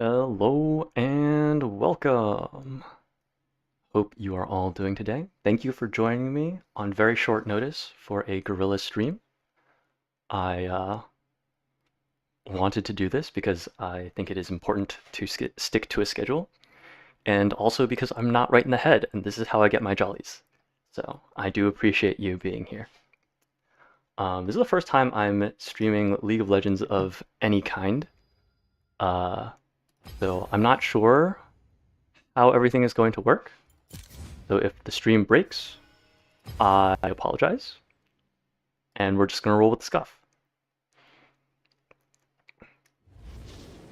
Hello and welcome. Hope you are all doing today. Thank you for joining me on very short notice for a Guerilla stream. I wanted to do this because I think it is important to stick to a schedule, and also because I'm not right in the head, and this is how I get my jollies. So I do appreciate you being here. This is the first time I'm streaming League of Legends of any kind, so I'm not sure how everything is going to work. So if the stream breaks, I apologize, and we're just gonna roll with the scuff.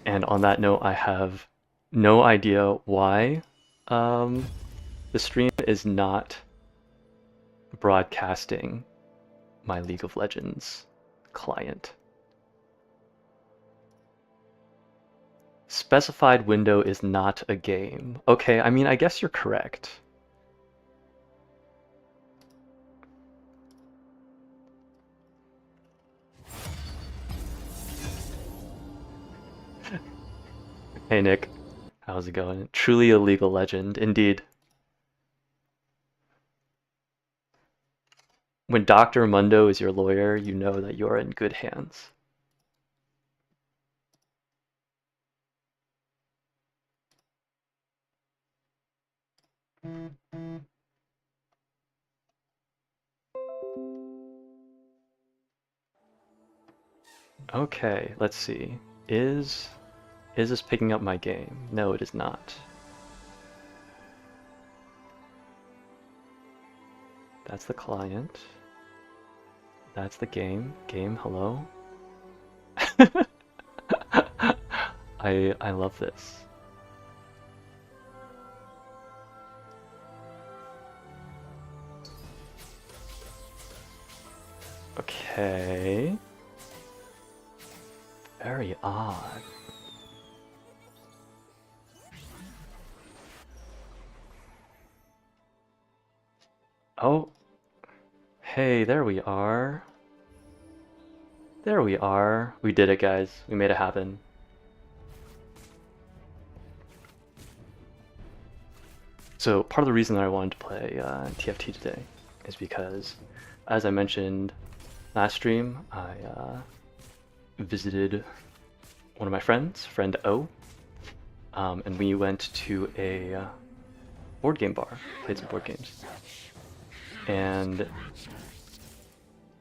And on that note, I have no idea why the stream is not broadcasting my League of Legends client. Specified window is not a game. Okay, I mean, I guess you're correct. Hey Nick, how's it going? Truly a League of Legend, indeed. When Dr. Mundo is your lawyer, you know that you're in good hands. Okay, let's see. Is this picking up my game? No, it is not. That's the client. That's the game. Game, hello? I love this. Okay. Very odd. Oh. Hey, there we are. There we are. We did it, guys. We made it happen. So part of the reason that I wanted to play TFT today is because, as I mentioned last stream, I visited one of my friends, friend O, and we went to a board game bar, played some board games. And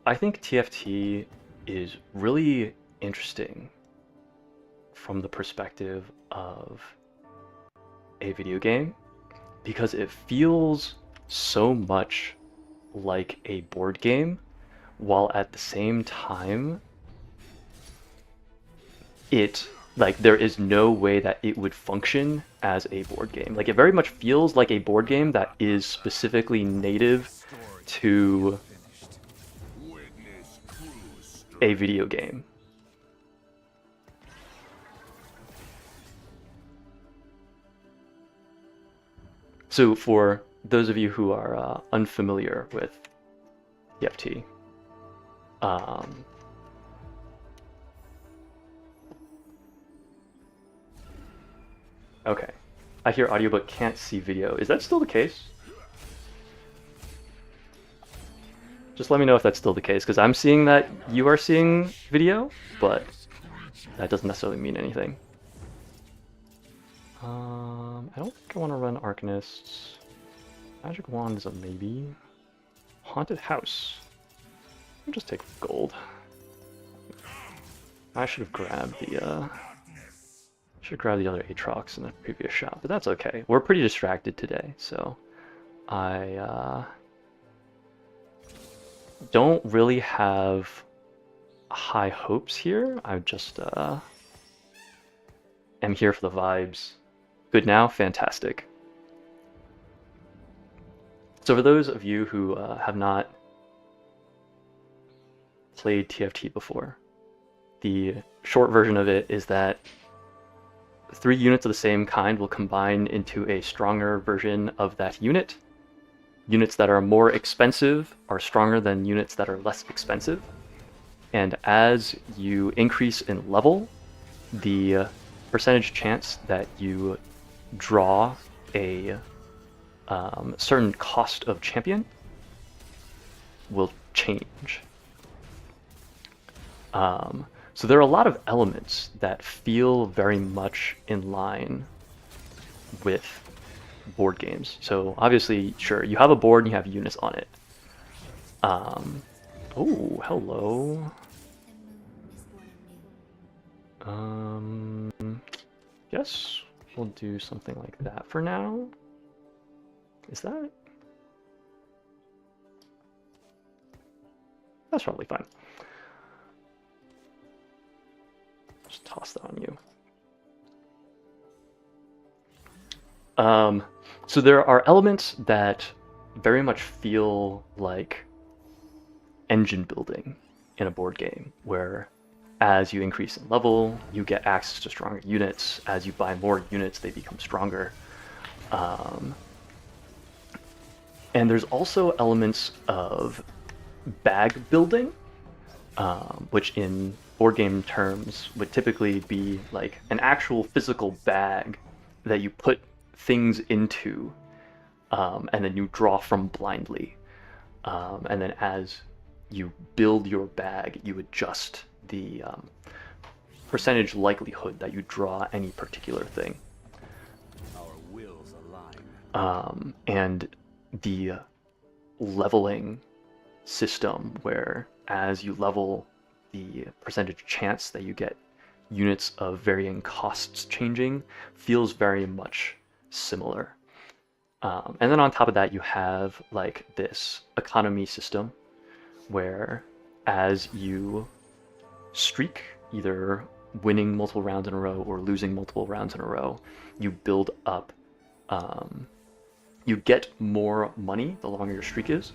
I think TFT is really interesting from the perspective of a video game because it feels so much like a board game while at the same time there is no way that it would function as a board game. Like, it very much feels like a board game that is specifically native to a video game. So for those of you who are unfamiliar with TFT, okay, I hear audio but can't see video. Is that still the case? Just let me know if that's still the case, because I'm seeing that you are seeing video, but that doesn't necessarily mean anything. I don't think I want to run Arcanists. Magic Wand is a maybe. Haunted House. I'll just take gold. I should have grabbed the other Aatrox in the previous shot, but that's okay. We're pretty distracted today, so I don't really have high hopes here. I just am here for the vibes. Good now? Fantastic. So for those of you who have not played TFT before, the short version of it is that 3 units of the same kind will combine into a stronger version of that unit. Units that are more expensive are stronger than units that are less expensive. And as you increase in level, the percentage chance that you draw a certain cost of champion will change. So there are a lot of elements that feel very much in line with board games. So obviously, sure, you have a board and you have units on it. Oh, hello. Guess we'll do something like that for now. Is that? That's probably fine. Just toss that on you. So there are elements that very much feel like engine building in a board game, where as you increase in level, you get access to stronger units. As you buy more units, they become stronger. And there's also elements of bag building, which in board game terms would typically be like an actual physical bag that you put things into, and then you draw from blindly. And then as you build your bag, you adjust the percentage likelihood that you draw any particular thing. Our wills align. And the leveling system, where as you level, the percentage chance that you get units of varying costs changing, feels very much similar. And then on top of that, you have like this economy system, where as you streak, either winning multiple rounds in a row or losing multiple rounds in a row, you build up, you get more money the longer your streak is.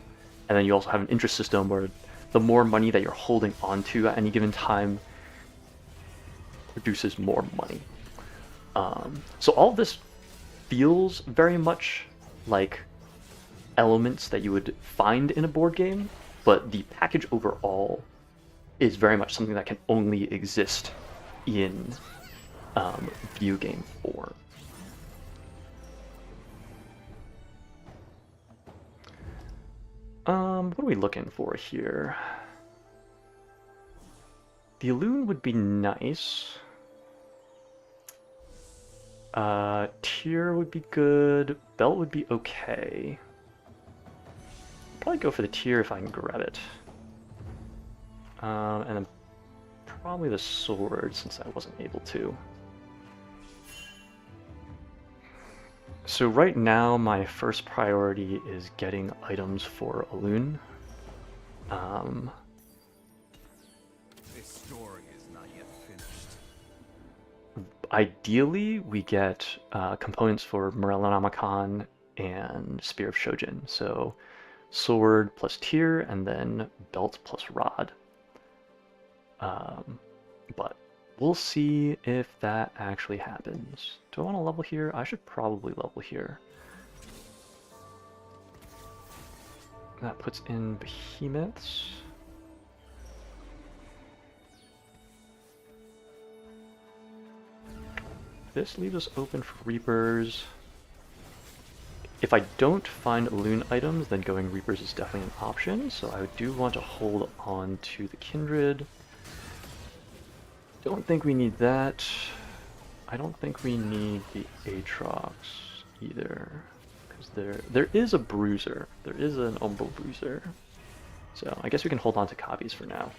And then you also have an interest system where the more money that you're holding onto at any given time produces more money. So all of this feels very much like elements that you would find in a board game, but the package overall is very much something that can only exist in view game form. What are we looking for here? The Loon would be nice. Tier would be good. Belt would be okay. Probably go for the tier if I can grab it. And then probably the sword, since I wasn't able to. So right now, my first priority is getting items for Alun. This story is not yet finished. Ideally, we get components for Morellonomicon and Spear of Shojin. So sword plus tier, and then belt plus rod. But we'll see if that actually happens. Do I want to level here? I should probably level here. That puts in behemoths. This leaves us open for Reapers. If I don't find Loon items, then going Reapers is definitely an option, so I do want to hold on to the Kindred. Don't think we need that. I don't think we need the Aatrox either, because there is a Bruiser. There is an Umbral Bruiser. So I guess we can hold on to copies for now.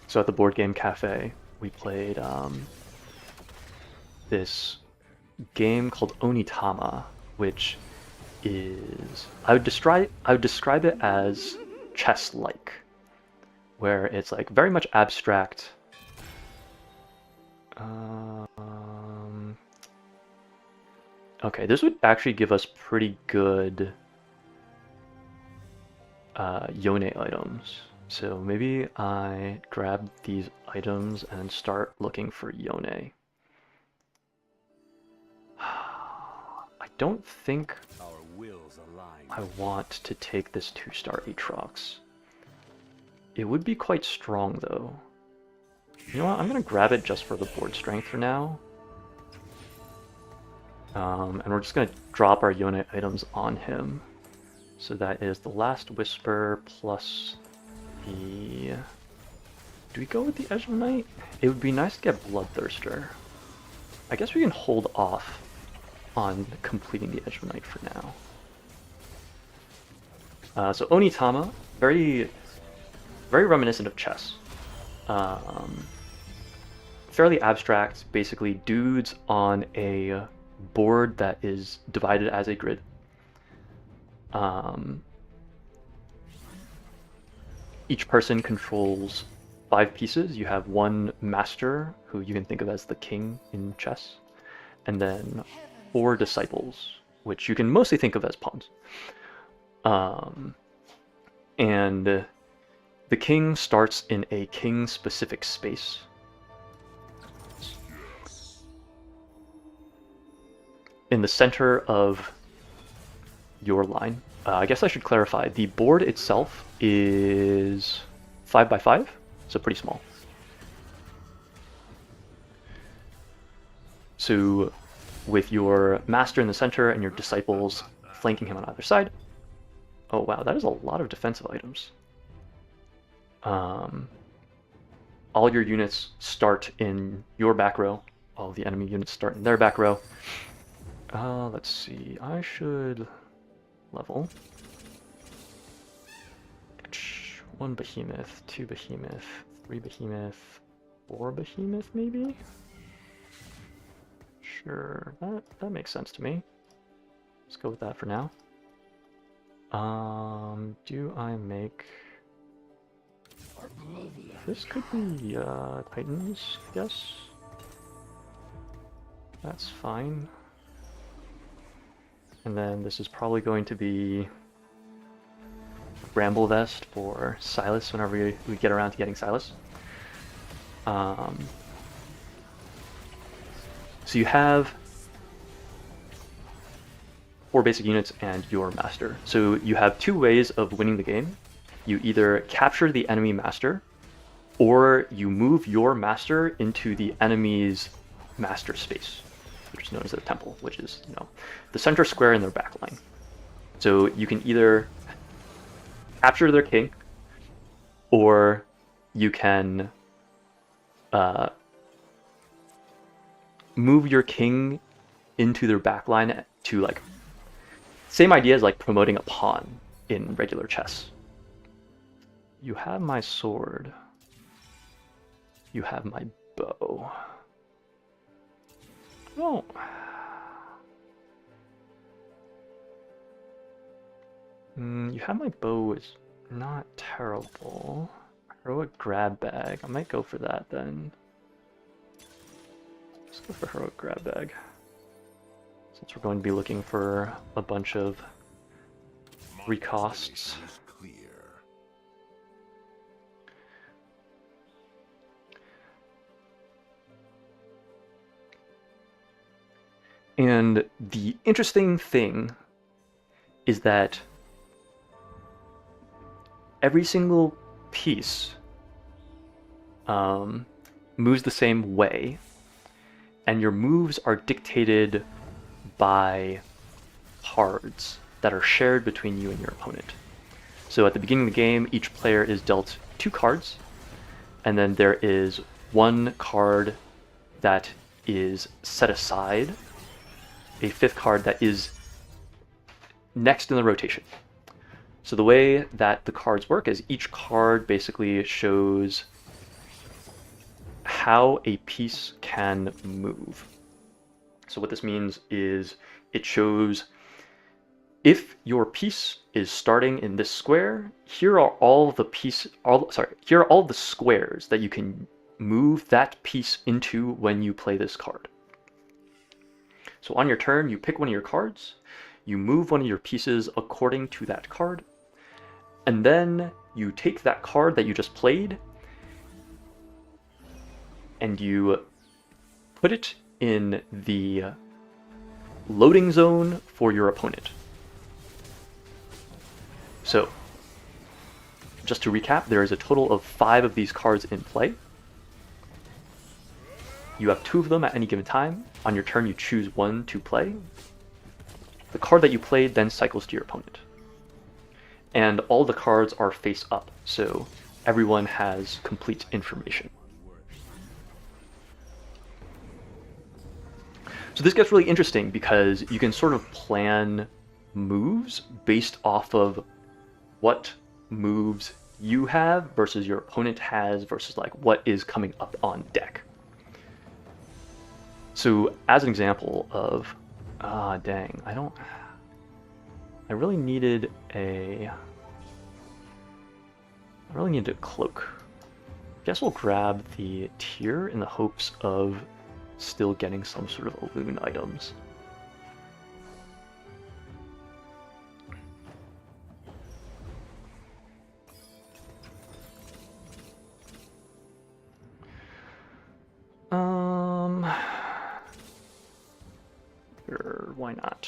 So at the Board Game Cafe, we played this game called Onitama, which is, I would describe it as chess-like, where it's like very much abstract. Okay, this would actually give us pretty good Yone items. So maybe I grab these items and start looking for Yone. I don't think I want to take this 2-star Aatrox. It would be quite strong though. You know what, I'm gonna grab it just for the board strength for now. And we're just gonna drop our Yone items on him. So that is the Last Whisper plus the... Do we go with the Edge of Night? It would be nice to get Bloodthirster. I guess we can hold off on completing the Edge of Night for now. So Onitama, very reminiscent of chess. Fairly abstract, basically dudes on a board that is divided as a grid. Each person controls 5 pieces. You have one master, who you can think of as the king in chess, and then 4 disciples, which you can mostly think of as pawns. And the king starts in a king-specific space. In the center of your line. I guess I should clarify, the board itself is 5 by 5, so pretty small. So with your master in the center and your disciples flanking him on either side. Oh wow, that is a lot of defensive items. All your units start in your back row. All the enemy units start in their back row. Let's see, I should level. 1 behemoth, 2 behemoth, 3 behemoth, 4 behemoth maybe? Sure, that makes sense to me. Let's go with that for now. Do I make... This could be Titans, I guess. That's fine. And then this is probably going to be Bramble Vest for Silas whenever we get around to getting Silas. So you have 4 basic units and your master. So you have 2 ways of winning the game. You either capture the enemy master, or you move your master into the enemy's master space, which is known as their temple, which is, you know, the center square in their backline. So you can either capture their king, or you can move your king into their backline to, like, same idea as like promoting a pawn in regular chess. You have my sword. You have my bow. Oh. You have my bow is not terrible. Heroic grab bag. I might go for that then. Let's go for heroic grab bag. Since we're going to be looking for a bunch of recosts. And the interesting thing is that every single piece moves the same way, and your moves are dictated by cards that are shared between you and your opponent. So at the beginning of the game, each player is dealt 2 cards, and then there is 1 card that is set aside, a 5th card that is next in the rotation. So the way that the cards work is each card basically shows how a piece can move. So what this means is it shows if your piece is starting in this square, here are all the here are all the squares that you can move that piece into when you play this card. So on your turn, you pick one of your cards, you move one of your pieces according to that card, and then you take that card that you just played and you put it in the loading zone for your opponent. So, just to recap, there is a total of 5 of these cards in play. You have 2 of them at any given time. On your turn, you choose one to play. The card that you played then cycles to your opponent. and all the cards are face up, so everyone has complete information. So this gets really interesting because you can sort of plan moves based off of what moves you have versus your opponent has versus like what is coming up on deck. So as an example of, dang, I really needed a cloak. Guess we'll grab the tier in the hopes of still getting some sort of Elune items. Sure, why not?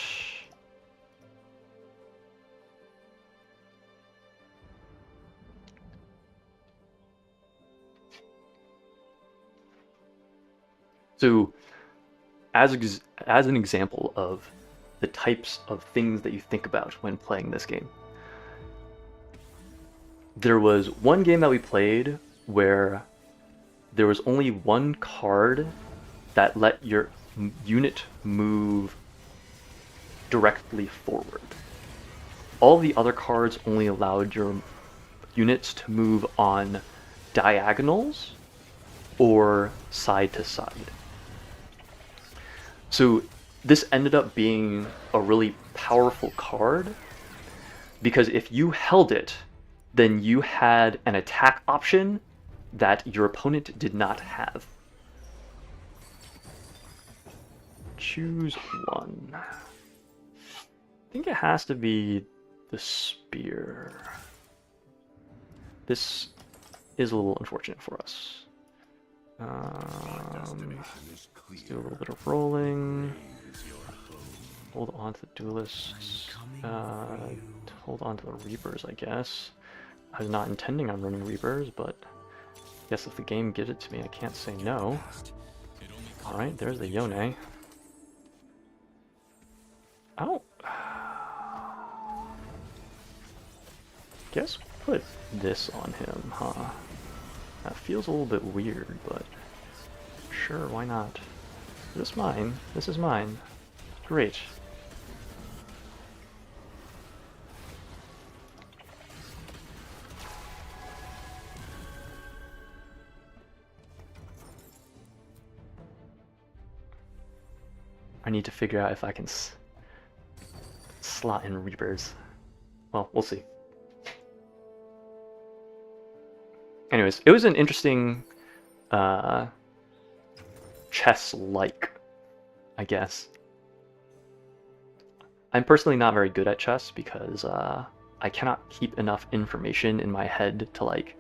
So, as an example of the types of things that you think about when playing this game, there was one game that we played where there was only one card that let your unit move directly forward. All the other cards only allowed your units to move on diagonals or side to side. So this ended up being a really powerful card because if you held it, then you had an attack option that your opponent did not have. Choose one. I think it has to be the spear. This is a little unfortunate for us. Let's do a little bit of rolling. Hold on to the duelists. Hold on to the reapers, I guess. I was not intending on running reapers, but I guess if the game gives it to me, I can't say no. Alright, there's the Yone. Oh. Guess put this on him, huh? That feels a little bit weird, but sure, why not? Is this mine? This is mine. Great. I need to figure out if I can slot in Reapers. Well, we'll see. Anyways, it was an interesting chess-like, I guess. I'm personally not very good at chess because I cannot keep enough information in my head to like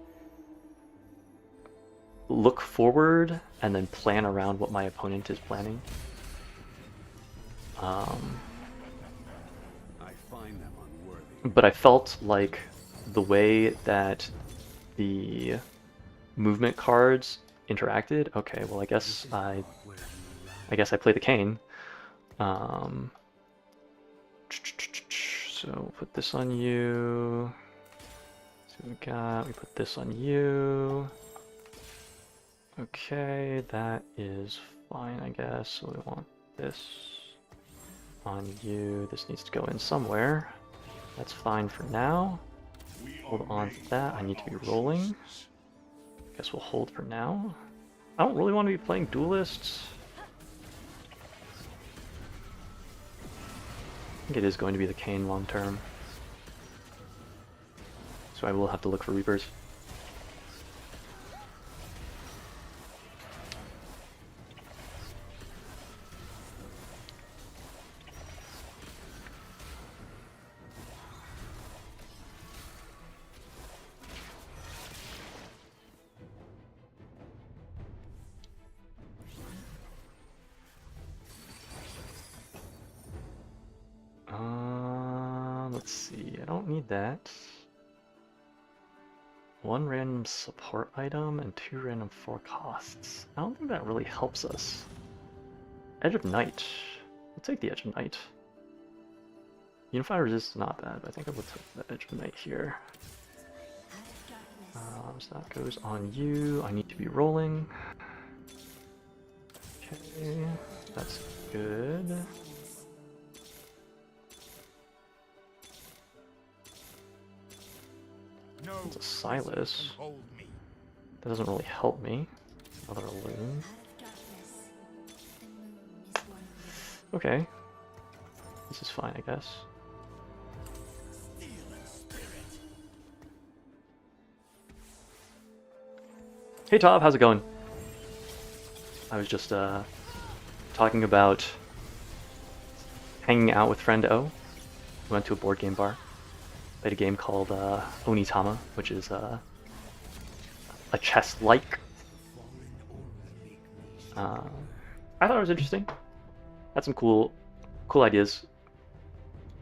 look forward and then plan around what my opponent is planning. But I felt like the way that the movement cards interacted. Okay, well I guess I play the cane. So put this on you. See what we got. We put this on you. Okay, that is fine, I guess. So we want this on you. This needs to go in somewhere. That's fine for now. Hold on to that. I need to be rolling. Guess we'll hold for now. I don't really want to be playing duelists. I think it is going to be the cane long term. So I will have to look for Reapers. Let's see, I don't need that. One random support item and 2 random forecasts. I don't think that really helps us. Edge of Night. We'll take the Edge of Night. Unify resist is not bad, but I think I would take the Edge of Night here. So that goes on you. I need to be rolling. Okay, that's good. It's a Silas. That doesn't really help me. Another loon. Okay. This is fine, I guess. Hey Tob, how's it going? I was just talking about hanging out with friend O. We went to a board game bar. Played a game called Onitama, which is a chess-like. I thought it was interesting. Had some cool ideas.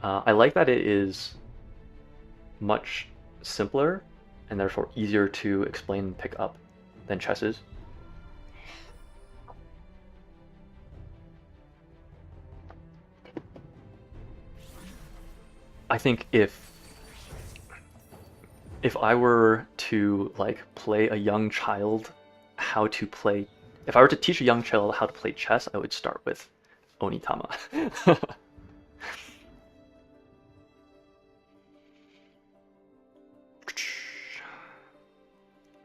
I like that it is much simpler and therefore easier to explain and pick up than chess is. I think if I were to like play a young child how to play, if I were to teach a young child how to play chess, I would start with Onitama.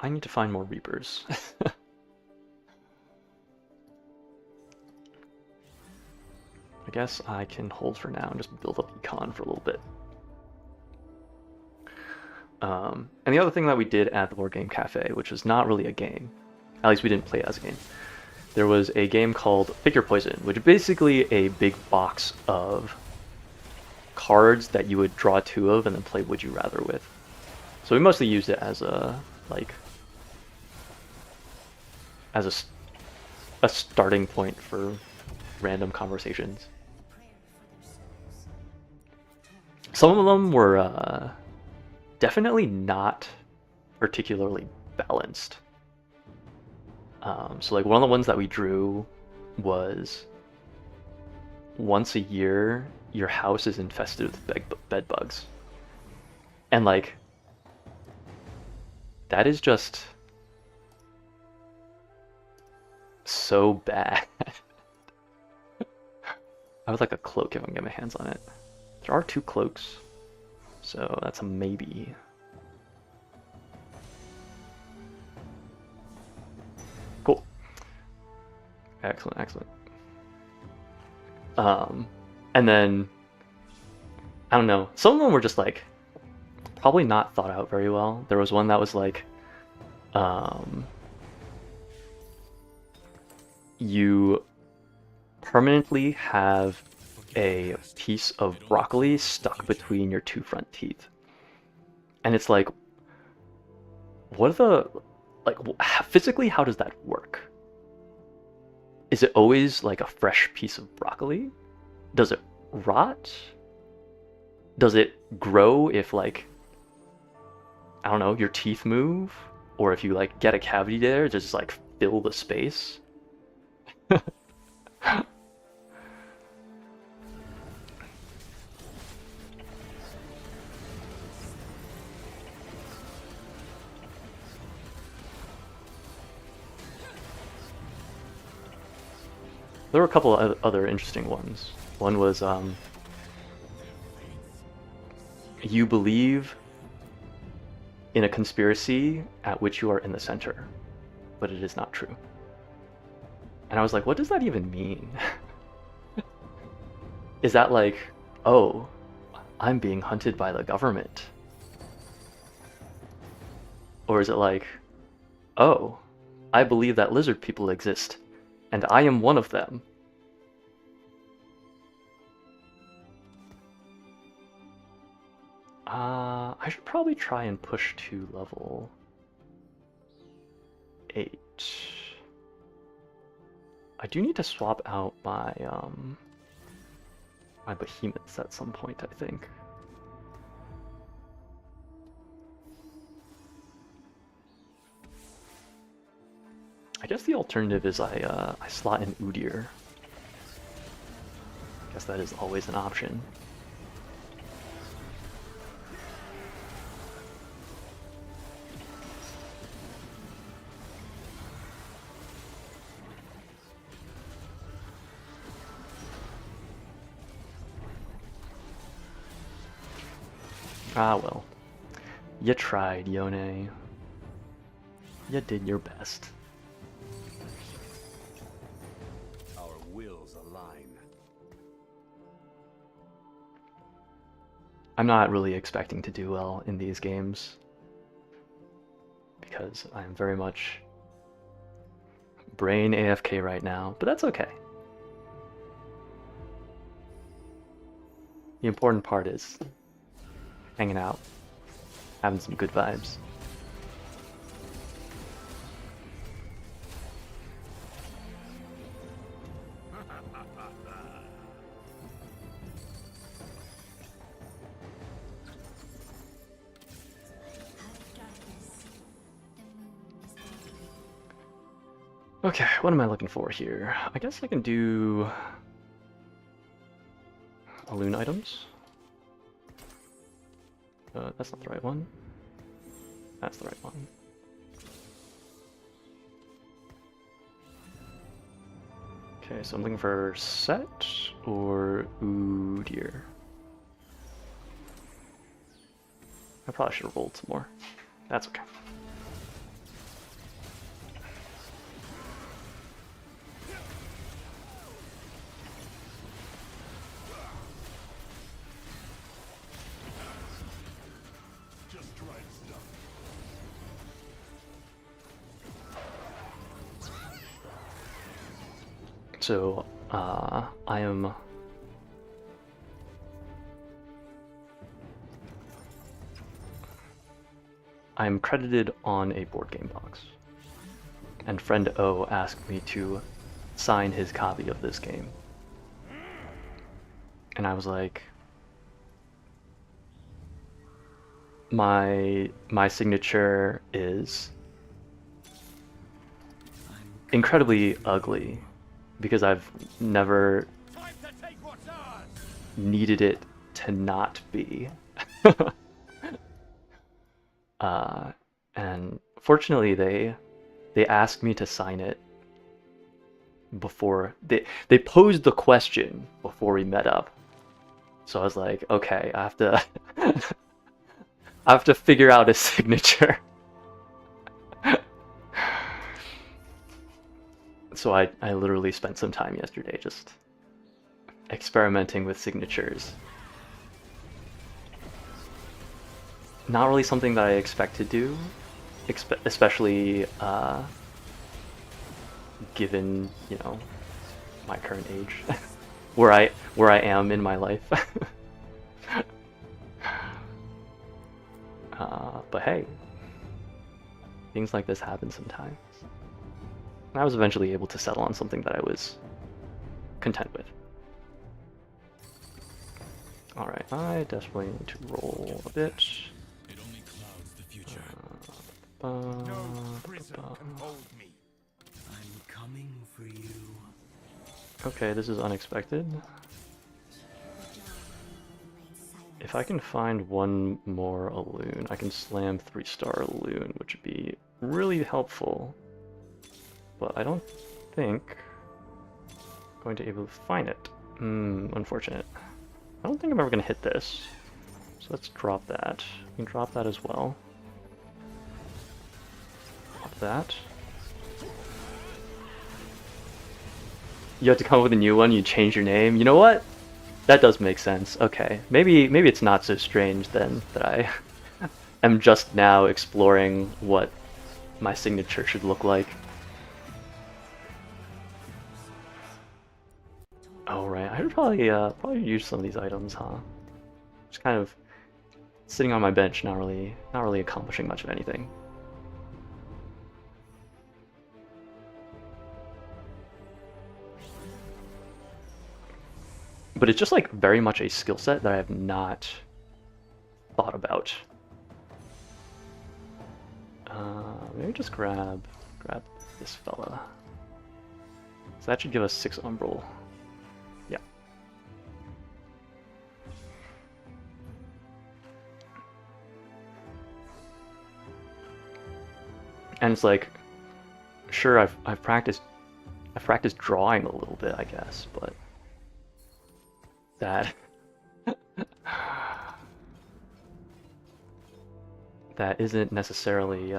I need to find more Reapers. I guess I can hold for now and just build up econ for a little bit. And the other thing that we did at the Board Game Cafe, which was not really a game, at least we didn't play it as a game, there was a game called Pick Your Poison, which is basically a big box of cards that you would draw two of and then play Would You Rather with. So we mostly used it as a, like, as a starting point for random conversations. Some of them were definitely not particularly balanced. So like one of the ones that we drew was once a year your house is infested with bed bugs. And like that is just so bad. I would like a cloak if I can get my hands on it. There are 2 cloaks, so that's a maybe. Cool. Excellent, excellent. And then, I don't know, some of them were just like, probably not thought out very well. There was one that was like, you permanently have a piece of broccoli stuck between your 2 front teeth. And it's like, what are the, like, physically, how does that work? Is it always like a fresh piece of broccoli? Does it rot? Does it grow if, like, I don't know, your teeth move? Or if you like get a cavity there, just like fill the space? There were a couple of other interesting ones. One was, you believe in a conspiracy at which you are in the center, but it is not true. And I was like, what does that even mean? Is that like, oh, I'm being hunted by the government? Or is it like, oh, I believe that lizard people exist, and I am one of them? I should probably try and push to level 8. I do need to swap out my my behemoths at some point, I think. I guess the alternative is I slot in Udyr. I guess that is always an option. Ah well. You tried, Yone. You did your best. Our wills align. I'm not really expecting to do well in these games because I'm very much brain AFK right now, but that's okay. The important part is hanging out, having some good vibes. Okay, what am I looking for here? I guess I can do Loon items. That's not the right one. That's the right one. Okay, so I'm looking for set or Udyr. I probably should have rolled some more. That's okay. So, I'm credited on a board game box, and friend O asked me to sign his copy of this game, and I was like, my signature is incredibly ugly because I've never needed it to not be. And fortunately they asked me to sign it before they posed the question before we met up. So I was like, okay, I have to I have to figure out a signature. So I literally spent some time yesterday just experimenting with signatures. Not really something that I expect to do, especially given, you know, my current age, where I am in my life. But hey, things like this happen sometimes. And I was eventually able to settle on something that I was content with. Alright, I definitely need to roll a bit. It only clouds the future. No prison can hold me. I'm coming for you. Okay, this is unexpected. If I can find one more Loon, I can slam 3-star Loon, which would be really helpful. But I don't think I'm going to be able to find it. Unfortunate. I don't think I'm ever going to hit this. So let's drop that. We can drop that as well. Drop that. You have to come up with a new one, you change your name. You know what? That does make sense. Okay. Maybe it's not so strange then that I am just now exploring what my signature should look like. Oh right, I should probably use some of these items, huh? Just kind of sitting on my bench, not really accomplishing much of anything. But it's just like very much a skill set that I have not thought about. Maybe just grab this fella. So that should give us 6 umbral. Yeah. And it's like, sure, I've practiced drawing a little bit, I guess, but that that isn't necessarily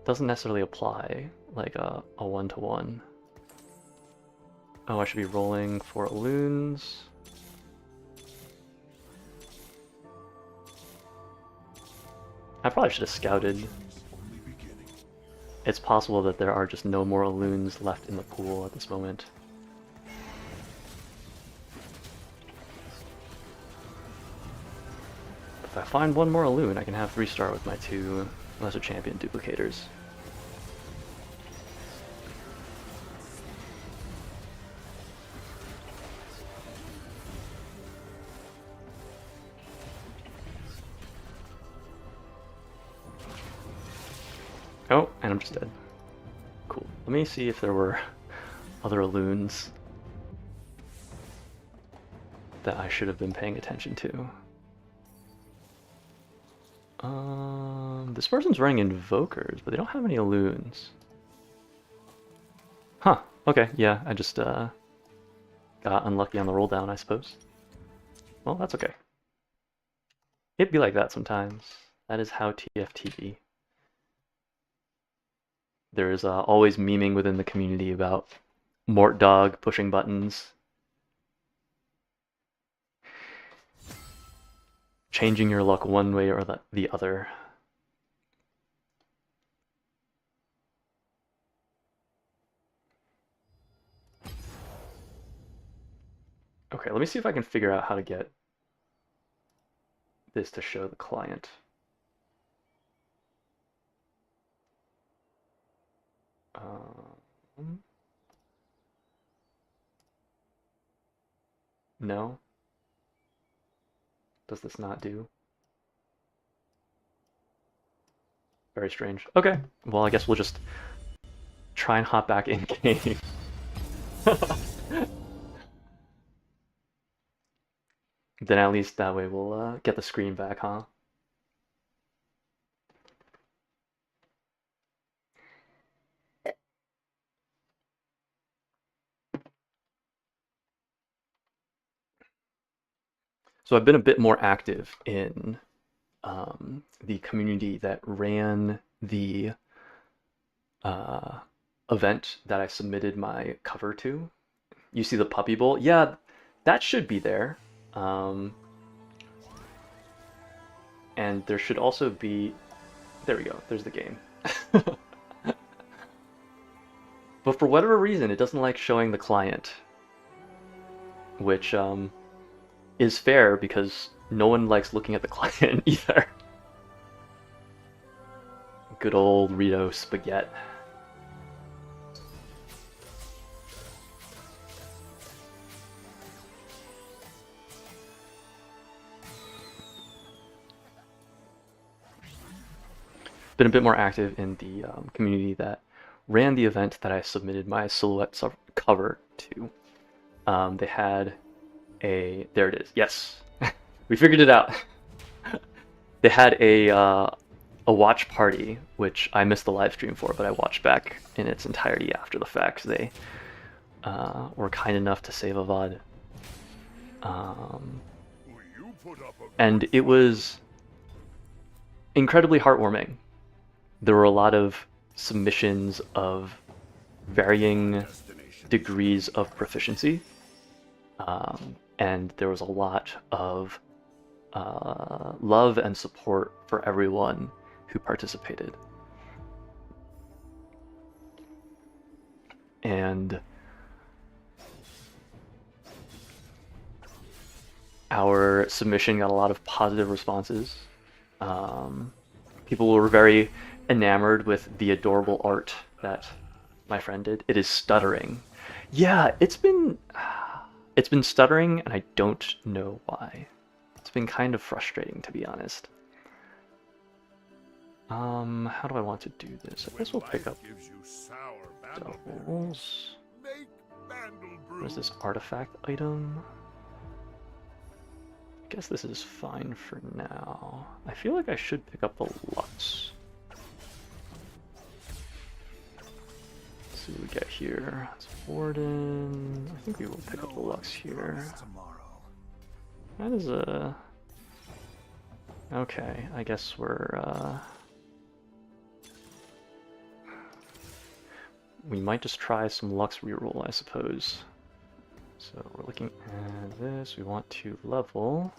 doesn't necessarily apply like a one-to-one. Oh, I should be rolling for loons. I probably should have scouted. It's possible that there are just no more loons left in the pool at this moment. If I find one more loon, I can have 3-star with my 2 lesser champion duplicators. Oh, and I'm just dead. Cool. Let me see if there were other loons that I should have been paying attention to. This person's running invokers, but they don't have any loons. Huh. Okay, yeah, I just got unlucky on the roll down, I suppose. Well, that's okay. It'd be like that sometimes. That is how TFT be. There's always memeing within the community about Mort Dog pushing buttons. Changing your luck one way or the other. Okay, let me see if I can figure out how to get this to show the client. No? Does this not do? Very strange. Okay, well I guess we'll just try and hop back in game. Then at least that way we'll get the screen back, huh? So I've been a bit more active in the community that ran the event that I submitted my cover to. You see the Puppy Bowl? Yeah, that should be there. And there should also be... There we go, there's the game. But for whatever reason, it doesn't like showing the client. Which is fair because no one likes looking at the client either. Good old Rito spaghetti. Been a bit more active in the community that ran the event that I submitted my silhouette cover to. They had a... There it is. Yes. We figured it out. They had a watch party, which I missed the live stream for, but I watched back in its entirety after the fact. They were kind enough to save a VOD. And it was incredibly heartwarming. There were a lot of submissions of varying degrees of proficiency, and there was a lot of love and support for everyone who participated. And our submission got a lot of positive responses. People were very enamored with the adorable art that my friend did. It is stuttering. Yeah, it's been stuttering, and I don't know why. It's been kind of frustrating, to be honest. How do I want to do this? I guess we'll pick up doubles. Where's this artifact item? I guess this is fine for now. I feel like I should pick up the Lux. see what we get here. It's Warden. I think we will pick up the Lux here. That is a... Okay, I guess we're... We might just try some Lux reroll, I suppose. So we're looking at this. We want to level.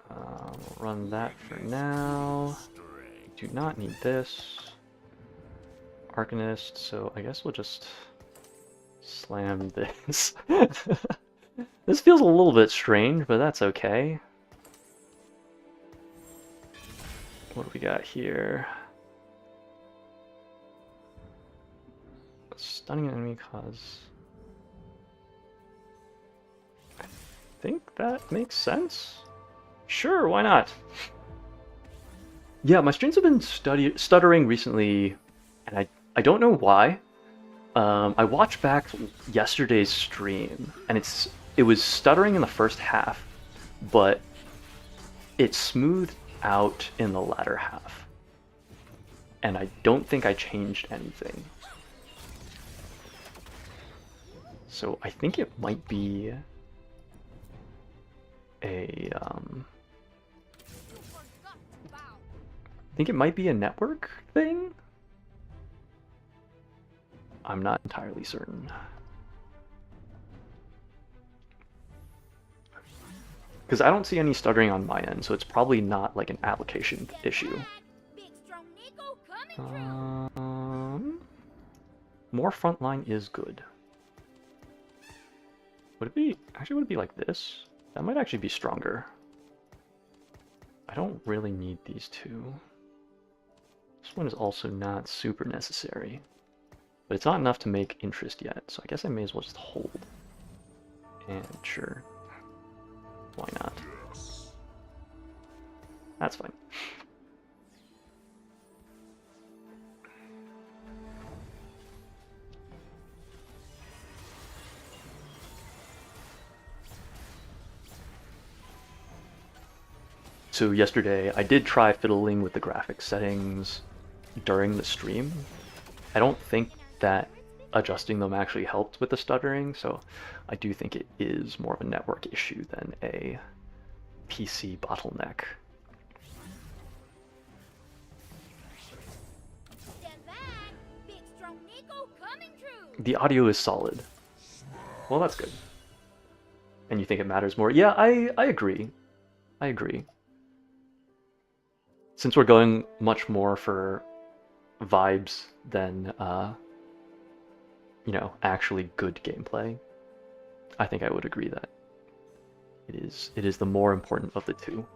We'll run that for now. Do not need this. Arcanist, so I guess we'll just slam this. This feels a little bit strange, but that's okay. What do we got here? Stunning an enemy cause... I think that makes sense? Sure, why not? Yeah, my streams have been stuttering recently, and I don't know why. I watched back yesterday's stream, and it was stuttering in the first half, but it smoothed out in the latter half. And I don't think I changed anything. So I think it might be a I think it might be a network thing? I'm not entirely certain. Because I don't see any stuttering on my end, so it's probably not like an application issue. More frontline is good. Would it be... Actually, would it be like this? That might actually be stronger. I don't really need these two. This one is also not super necessary. But it's not enough to make interest yet, so I guess I may as well just hold. And sure. Why not? That's fine. So yesterday, I did try fiddling with the graphics settings during the stream. I don't think that adjusting them actually helped with the stuttering, so I do think it is more of a network issue than a PC bottleneck. The audio is solid. Well, that's good. And you think it matters more? Yeah, I agree. I agree. Since we're going much more for vibes than, you know, actually good gameplay, I think I would agree that it is the more important of the two.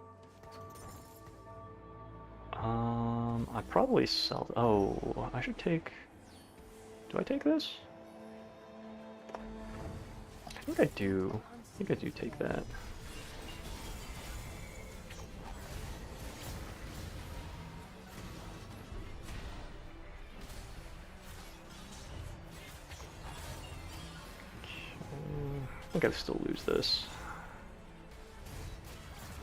I probably sell... Oh, I should take... Do I take this? I think I do. I think I do take that. I think I still lose this.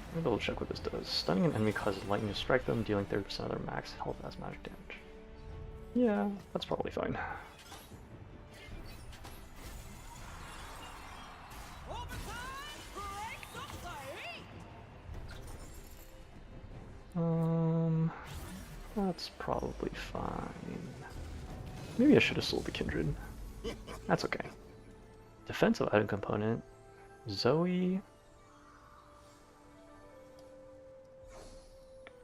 Let me double check what this does. Stunning an enemy causes lightning to strike them, dealing 30% of their max health as magic damage. Yeah, that's probably fine. That's probably fine. Maybe I should have sold the Kindred. That's okay. Defensive item component. Zoe.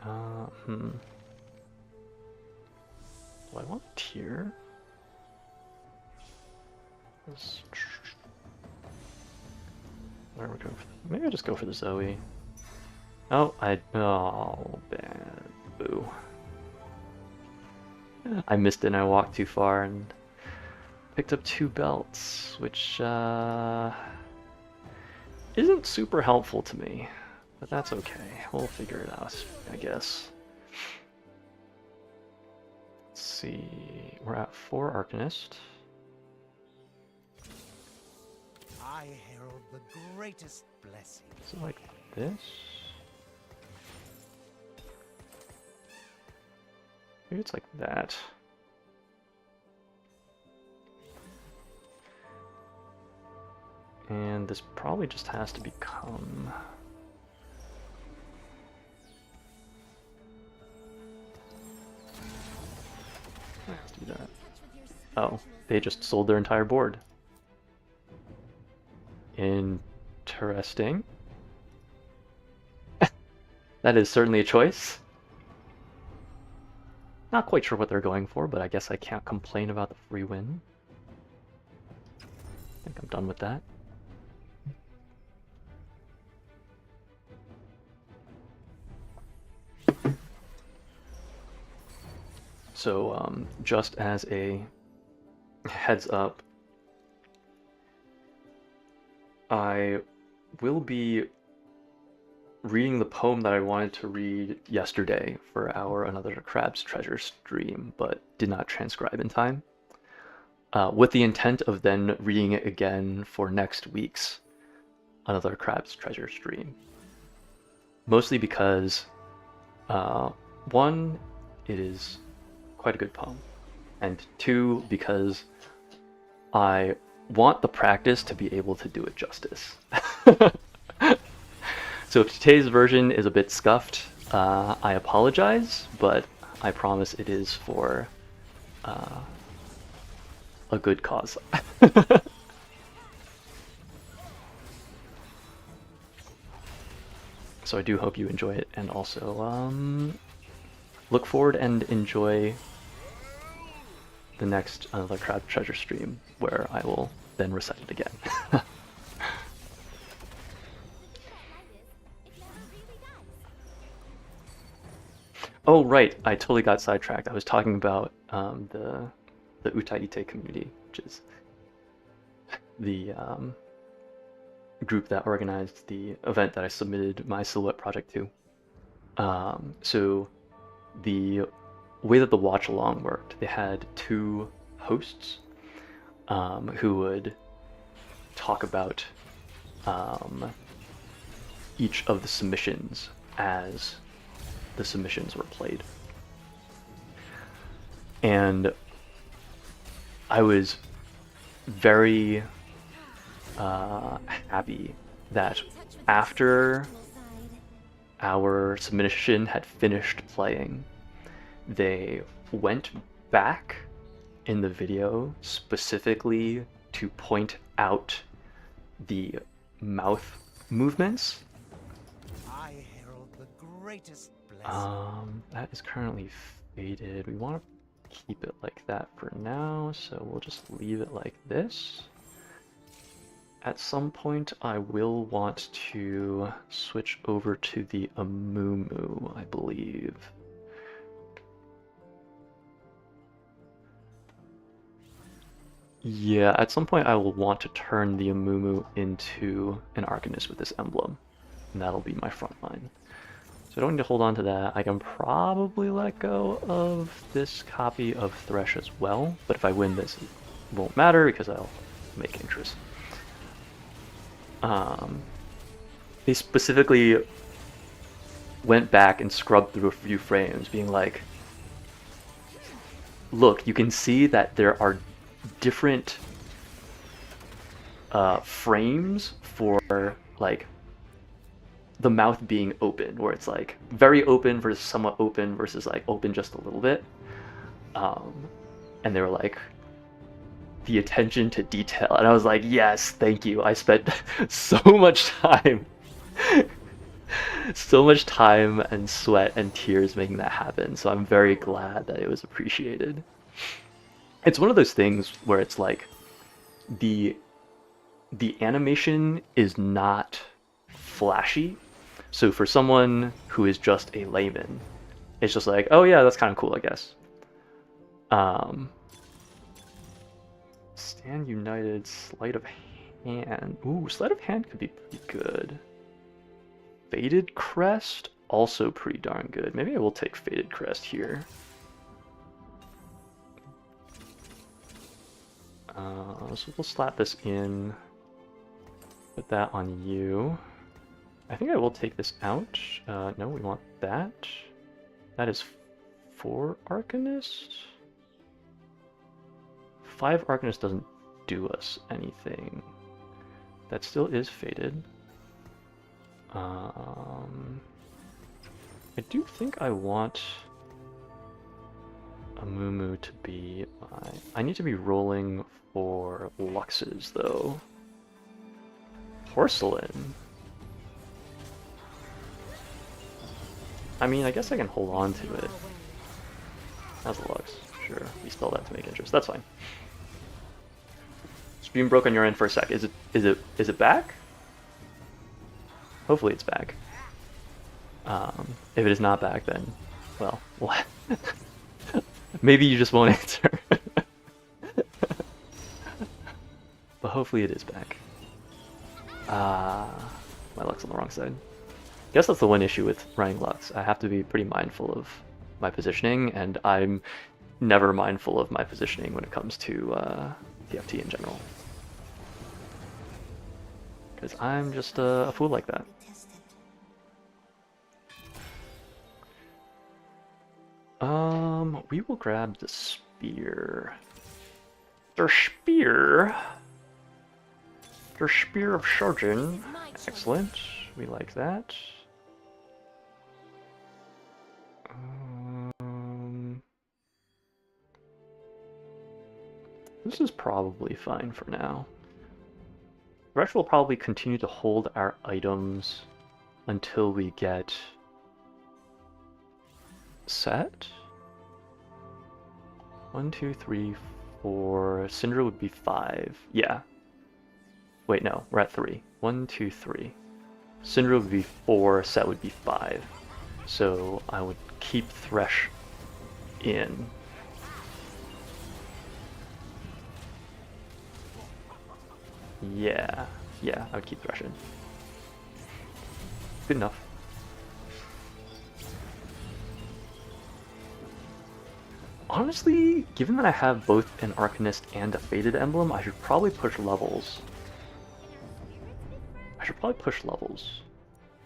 Do I want tier? Where are we going for? Maybe I'll just go for the Zoe. Oh, oh, bad. Boo. I missed it and I walked too far and picked up 2 belts, which isn't super helpful to me, but that's okay. We'll figure it out, I guess. Let's see, we're at 4 Arcanist. I herald the greatest blessing. Is it like this? Maybe it's like that. And this probably just has to become... Let's do that. Oh, they just sold their entire board. Interesting. That is certainly a choice. Not quite sure what they're going for, but I guess I can't complain about the free win. I think I'm done with that. So, just as a heads up, I will be reading the poem that I wanted to read yesterday for our Another Crab's Treasure stream, but did not transcribe in time, with the intent of then reading it again for next week's Another Crab's Treasure stream. Mostly because, one, it is quite a good poem, and two, because I want the practice to be able to do it justice. So if today's version is a bit scuffed, I apologize, but I promise it is for a good cause. So I do hope you enjoy it, and also look forward and enjoy the next Another Crab Treasure stream, where I will then recite it again. Oh, right, I totally got sidetracked. I was talking about the Utaite community, which is the group that organized the event that I submitted my silhouette project to. So the way that the watch along worked, they had two hosts who would talk about each of the submissions as the submissions were played. And I was very happy that after our submission had finished playing, they went back in the video specifically to point out the mouth movements. I herald the greatest blessing. That is currently faded. We want to keep it like that for now, so we'll just leave it like this. At some point, I will want to switch over to the Amumu, I believe. Yeah, at some point I will want to turn the Amumu into an Arcanist with this emblem, and that'll be my front line. So I don't need to hold on to that. I can probably let go of this copy of Thresh as well, but if I win this, it won't matter because I'll make interest. They specifically went back and scrubbed through a few frames, being like, look, you can see that there are different frames for like the mouth being open, where it's like very open versus somewhat open versus like open just a little bit. And they were like, the attention to detail, and I was like, yes, thank you. I spent so much time and sweat and tears making that happen, so I'm very glad that it was appreciated. It's one of those things where it's like the animation is not flashy, so for someone who is just a layman, it's just like, oh yeah, that's kind of cool, I guess. Stand United, Sleight of Hand. Ooh, Sleight of Hand could be pretty good. Faded Crest, also pretty darn good. Maybe I will take Faded Crest here. So we'll slap this in. Put that on you. I think I will take this out. No, we want that. That is 4 Arcanist? 5 Arcanist doesn't do us anything. That still is faded. I do think I want a Mumu to be my... I need to be rolling for Luxes, though. Porcelain? I mean, I guess I can hold on to it. As a Lux. Sure, we spell that to make interest. That's fine. Stream broke on your end for a sec. Is it back? Hopefully it's back. If it is not back, then, well, what? Maybe you just won't answer. But hopefully it is back. My Lux on the wrong side. I guess that's the one issue with running Lux. I have to be pretty mindful of my positioning, and I'm never mindful of my positioning when it comes to TFT in general. Because I'm just a fool like that. We will grab the spear. Der Spear. Der Spear of Shurgen. Excellent. We like that. This is probably fine for now. The rest will probably continue to hold our items until we get set. 1, 2, 3, 4. Syndra would be 5. Yeah. Wait, no, we're at 3. 1, 2, 3. Syndra would be 4. Set would be 5. So I would keep Thresh in. Yeah, I would keep Thresh in. Good enough. Honestly, given that I have both an Arcanist and a Faded Emblem, I should probably push levels.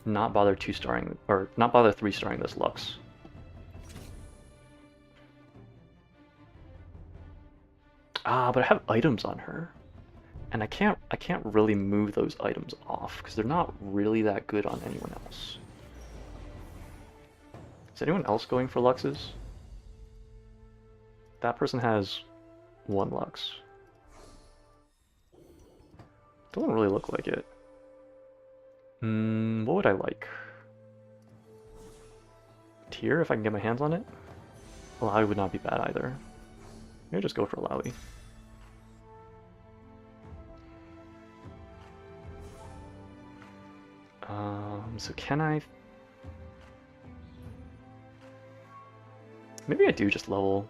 Not bother 2-starring, or not bother 3-starring this Lux. But I have items on her. And I can't really move those items off, because they're not really that good on anyone else. Is anyone else going for Luxes? That person has 1 Lux. Doesn't really look like it. What would I like? Tier, if I can get my hands on it? Alawi would not be bad either. Maybe just go for Alawi. So can I... Maybe I do just level.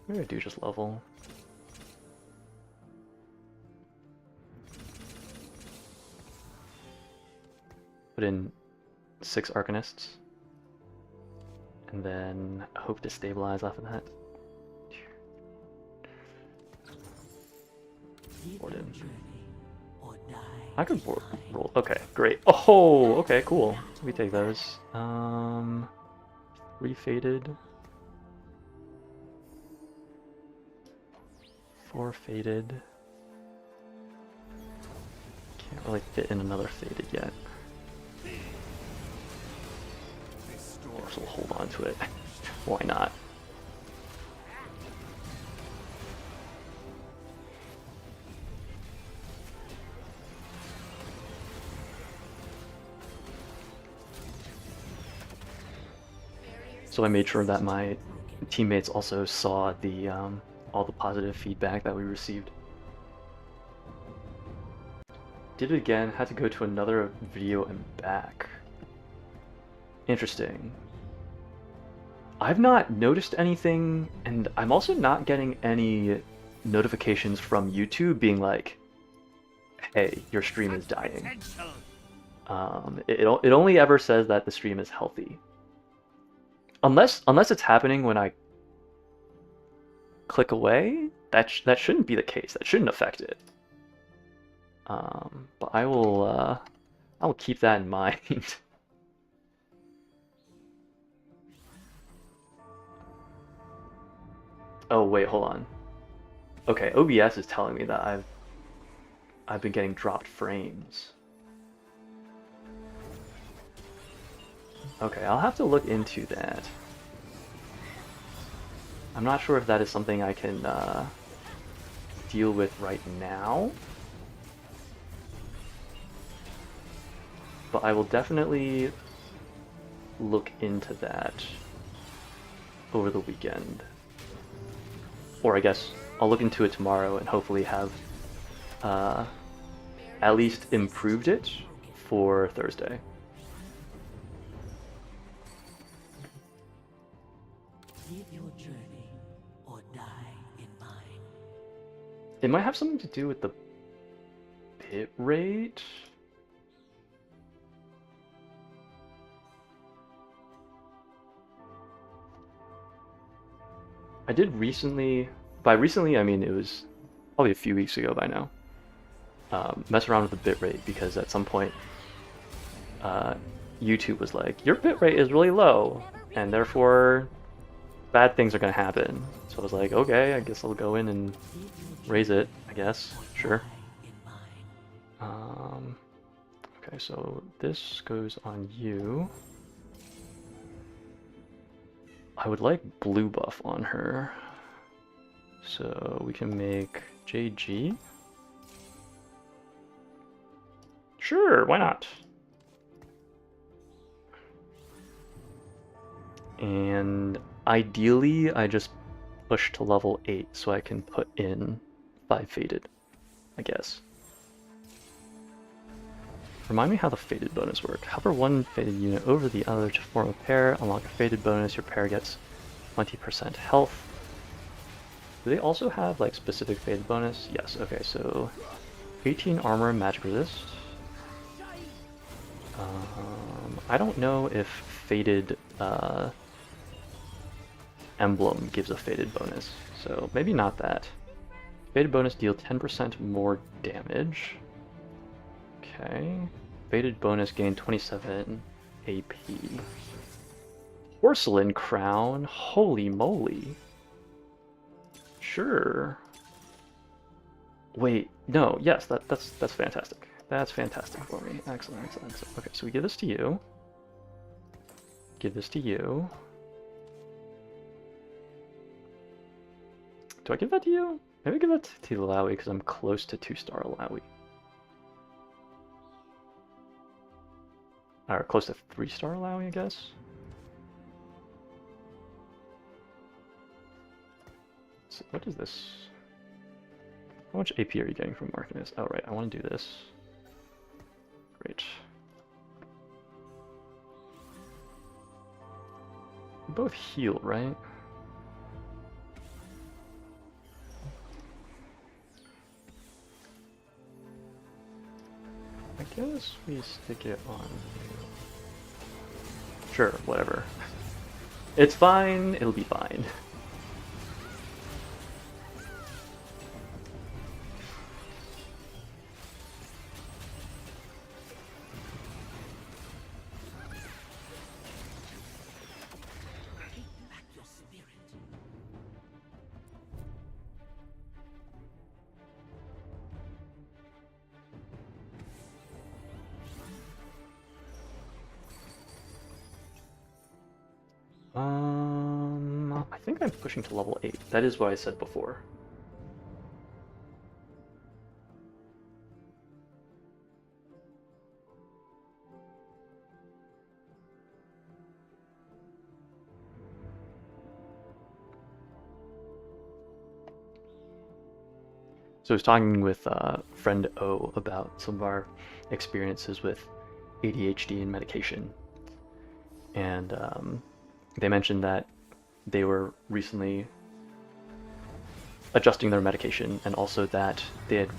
Maybe I do just level. Put in 6 Arcanists. And then hope to stabilize off of that. Warden. I could roll. Okay, great. Oh, okay, cool. We take those. 3 faded. 4 faded. Can't really fit in another faded yet. So we'll hold on to it. Why not? So I made sure that my teammates also saw the all the positive feedback that we received. Did it again, had to go to another video and back. Interesting. I've not noticed anything, and I'm also not getting any notifications from YouTube being like, hey, your stream is dying. It only ever says that the stream is healthy. Unless it's happening when I click away, that shouldn't be the case. That shouldn't affect it. But I will keep that in mind. Oh wait, hold on. Okay, OBS is telling me that I've been getting dropped frames. Okay, I'll have to look into that. I'm not sure if that is something I can deal with right now. But I will definitely look into that over the weekend. Or I guess I'll look into it tomorrow and hopefully have at least improved it for Thursday. Live your journey or die in mine. It might have something to do with the bit rate. I did recently, by recently I mean it was probably a few weeks ago by now, mess around with the bitrate because at some point YouTube was like, your bitrate is really low and therefore bad things are going to happen. So I was like, okay, I guess I'll go in and raise it, I guess, sure. Okay, so this goes on you. I would like blue buff on her. So we can make JG. Sure, why not? And ideally, I just push to level 8 so I can put in 5 Faded, I guess. Remind me how the Faded bonus work. Hover one Faded unit over the other to form a pair. Unlock a Faded bonus. Your pair gets 20% health. Do they also have like specific Faded bonus? Yes. Okay, so 18 armor, magic resist. I don't know if Faded emblem gives a Faded bonus, so maybe not that. Faded bonus deal 10% more damage. Okay. Faded bonus gain 27 AP. Porcelain crown? Holy moly. Sure. Wait, no, yes, that's fantastic. That's fantastic for me. Excellent, excellent, excellent. Okay, so we give this to you. Give this to you. Do I give that to you? Maybe give that to Lowy because I'm close to 2-star Lowy. Or close to 3-star Lowy, I guess. So what is this? How much AP are you getting from Markinus? Oh right, I want to do this. Great. We both heal, right? I guess we stick it on you. Sure, whatever. It's fine, it'll be fine. I think I'm pushing to level 8. That is what I said before. So I was talking with friend O about some of our experiences with ADHD and medication. And they mentioned that they were recently adjusting their medication, and also that they had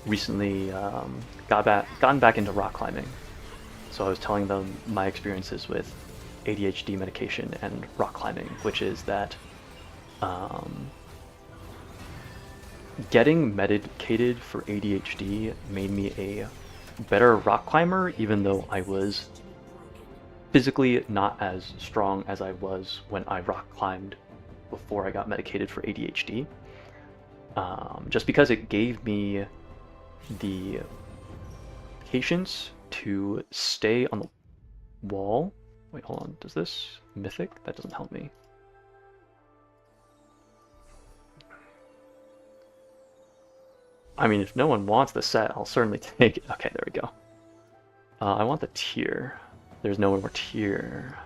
recently gotten back into rock climbing. So I was telling them my experiences with ADHD medication and rock climbing, which is that getting medicated for ADHD made me a better rock climber, even though I was physically not as strong as I was when I rock climbed before I got medicated for ADHD, just because it gave me the patience to stay on the wall. Wait, hold on. Does this mythic? That doesn't help me. I mean, if no one wants the set, I'll certainly take it. Okay, there we go. I want the tier. There's no more tier.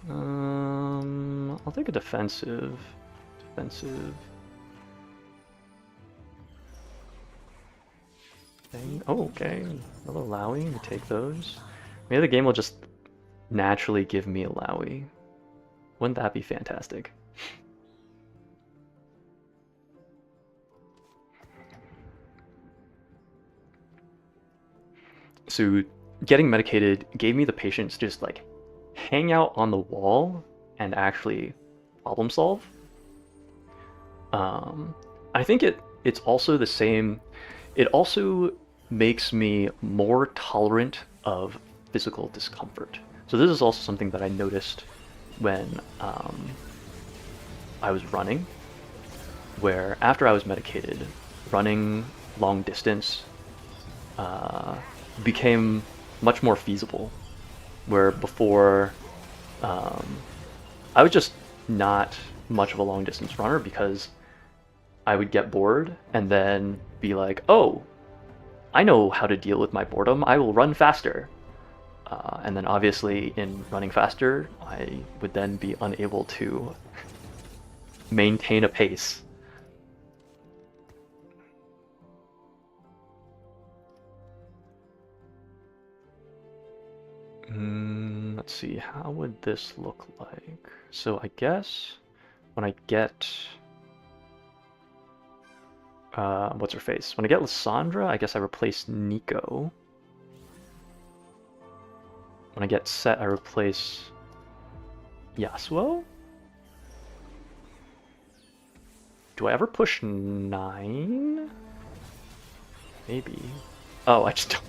I'll take a defensive. Defensive. Thing. Oh, okay. Another Lowy. We take those. Maybe the game will just naturally give me a Lowy. Wouldn't that be fantastic? So getting medicated gave me the patience to just like hang out on the wall and actually problem solve. I think it's also the same. It also makes me more tolerant of physical discomfort. So this is also something that I noticed when I was running, where after I was medicated, running long distance became much more feasible. Where before, I was just not much of a long distance runner because I would get bored and then be like, oh, I know how to deal with my boredom. I will run faster. And then obviously in running faster, I would then be unable to maintain a pace. Let's see, how would this look like? So I guess when I get what's her face? When I get Lysandra, I guess I replace Nico. When I get Set, I replace Yasuo? Do I ever push 9? Maybe. Oh, I just don't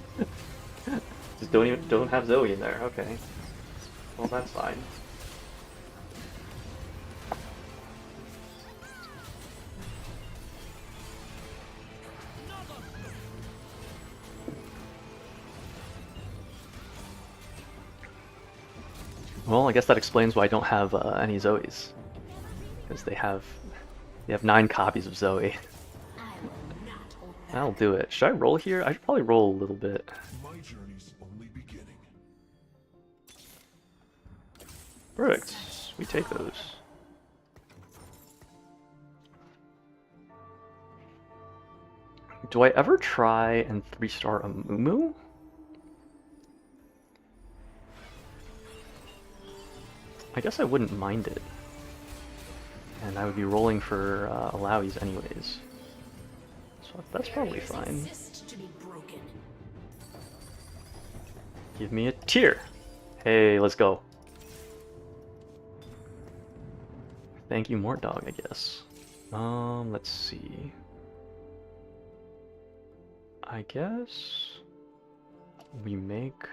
just don't have Zoe in there. Okay. Well, that's fine. Well, I guess that explains why I don't have any Zoes, because they have 9 copies of Zoe. That'll do it. Should I roll here? I should probably roll a little bit. My journey's only beginning. Perfect. We take those. Do I ever try and 3-star a Mumu? I guess I wouldn't mind it. And I would be rolling for Alawi's anyways. So that's probably fine. Give me a tier. Hey, let's go. Thank you, Mort Dog, I guess. Let's see. I guess we make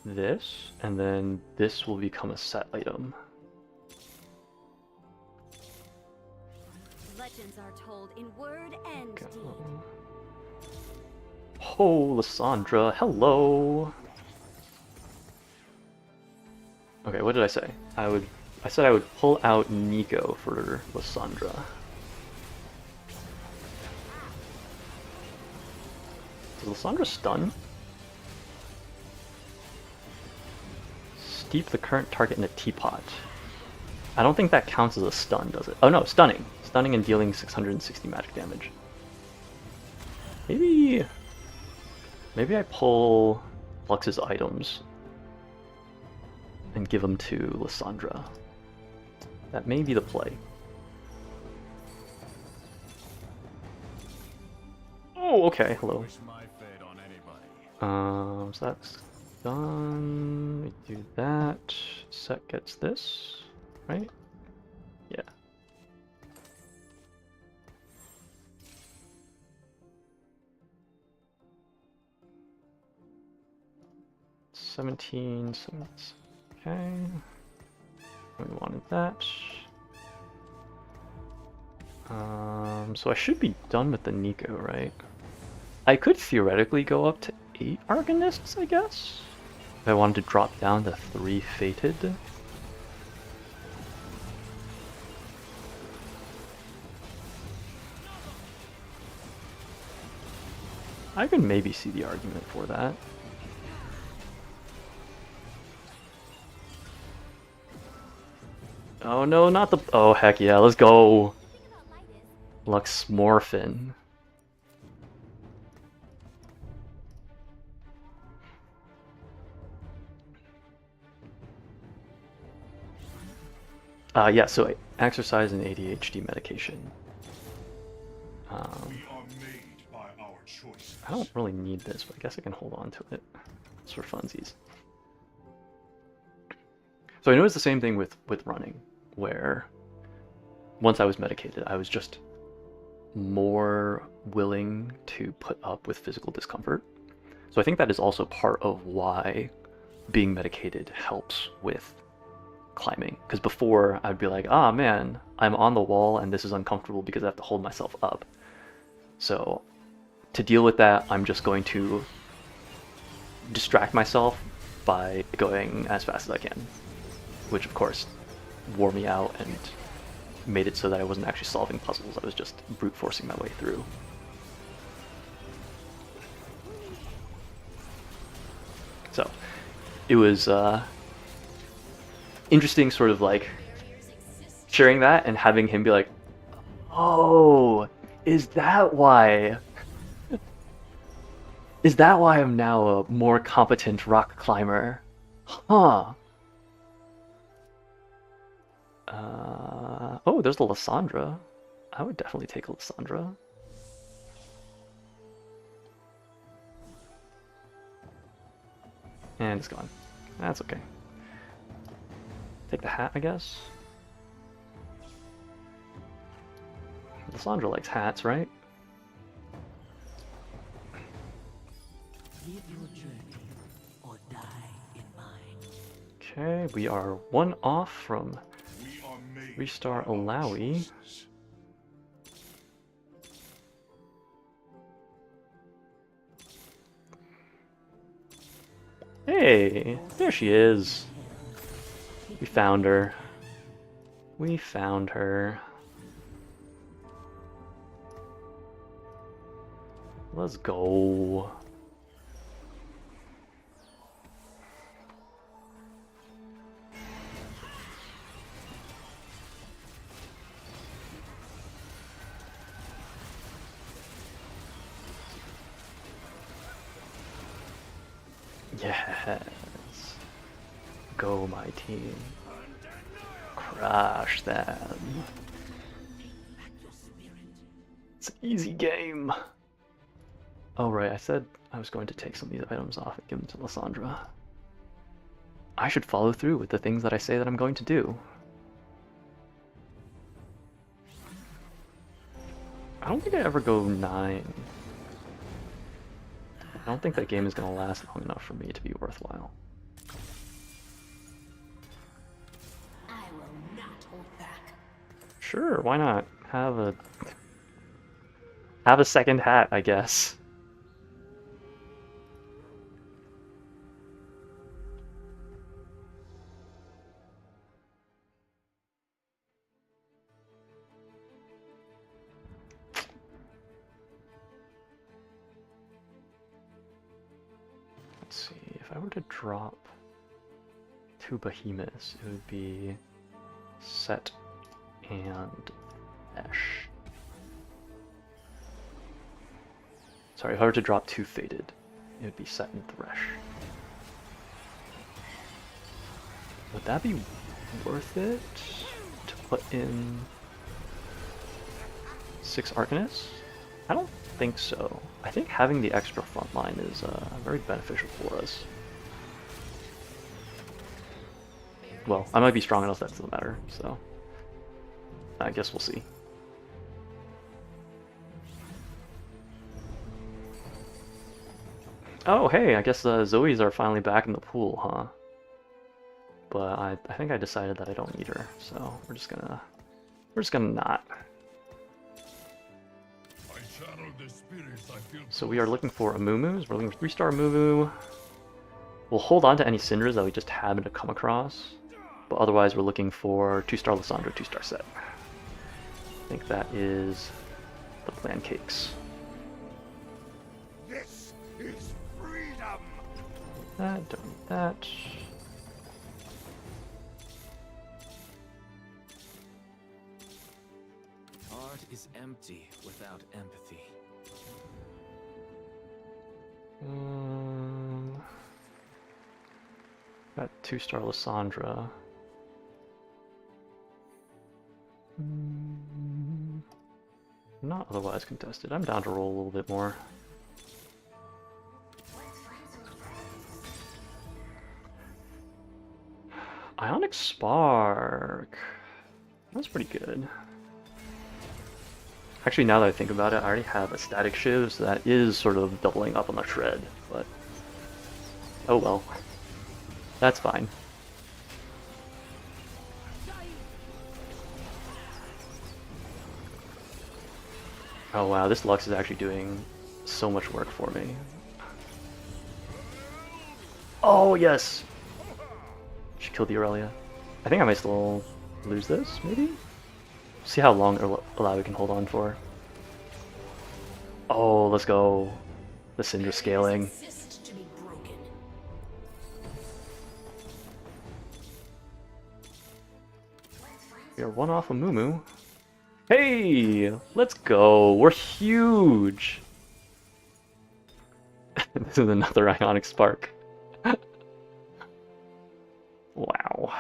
this, and then this will become a set item. Legends are told in word and deed. Oh, Lysandra, hello. Okay, what did I say? I said I would pull out Nico for Lysandra. Does Lysandra stun? Steep the current target in a teapot. I don't think that counts as a stun, does it? Oh no, stunning. Stunning and dealing 660 magic damage. Maybe I pull Lux's items and give them to Lysandra. That may be the play. Oh, okay, hello. Wish my fate on anybody. So that's done. We do that. Set gets this, right? Yeah. $17, okay. We wanted that. So I should be done with the Nico, right? I could theoretically go up to 8 Arcanists, I guess? If I wanted to drop down to 3 Fated. I can maybe see the argument for that. Oh no, not the... Oh heck yeah, let's go! Luxmorphin. Yeah, so exercise and ADHD medication. We are made by our choices. I don't really need this, but I guess I can hold on to it. It's for funsies. So I know it's the same thing with running, where once I was medicated, I was just more willing to put up with physical discomfort. So I think that is also part of why being medicated helps with climbing. Because before I'd be like, ah man, I'm on the wall and this is uncomfortable because I have to hold myself up. So to deal with that, I'm just going to distract myself by going as fast as I can, which of course wore me out and made it so that I wasn't actually solving puzzles. I was just brute forcing my way through. So it was interesting sort of like sharing that and having him be like, oh, is that why I'm now a more competent rock climber? Huh. Oh, there's the Lysandra. I would definitely take a Lysandra. And it's gone. That's okay. Take the hat, I guess. Lysandra likes hats, right? Live your journey or die in mine. Okay, we are 1 off from We are made 3-star by our Alawi. choices. Hey, there she is. We found her. We found her. Let's go. Yes. Go, my team. Crush them. It's an easy game. Oh right, I said I was going to take some of these items off and give them to Lysandra. I should follow through with the things that I say that I'm going to do. I don't think I ever go 9. I don't think that game is going to last long enough for me to be worthwhile. I will not hold back. Sure, why not? Have a second hat, I guess. Let's see, if I were to drop 2 behemoths, it would be Set and Ash. Sorry, if I were to drop 2 Fated, it would be Set and Thresh. Would that be worth it to put in 6 Arcanists? I don't think so. I think having the extra front line is very beneficial for us. Well, I might be strong enough that doesn't matter, so I guess we'll see. Oh, hey, I guess Zoes are finally back in the pool, huh? but I think I decided that I don't need her, so we're just gonna not. I channel the spirits I feel. So we are looking for a Muumuus. We're looking for 3-star Muumuu. We'll hold on to any Syndras that we just happen to come across, but otherwise we're looking for 2-star Lissandra, 2-star set. I think that is the plan cakes. This is freedom. That, don't need that. Art is empty without empathy. Got 2-star Lissandra. Not otherwise contested. I'm down to roll a little bit more. Ionic Spark. That's pretty good. Actually, now that I think about it, I already have a static shiv, so that is sort of doubling up on the shred, but oh well. That's fine. Oh wow, this Lux is actually doing so much work for me. Oh yes! She killed the Aurelia. I think I might still lose this, maybe? See how long Alawi can hold on for. Oh, let's go. The Syndra scaling. Exist to be broken. We are one off of Mumu. Hey! Let's go! We're huge! This is another Ionic Spark. Wow.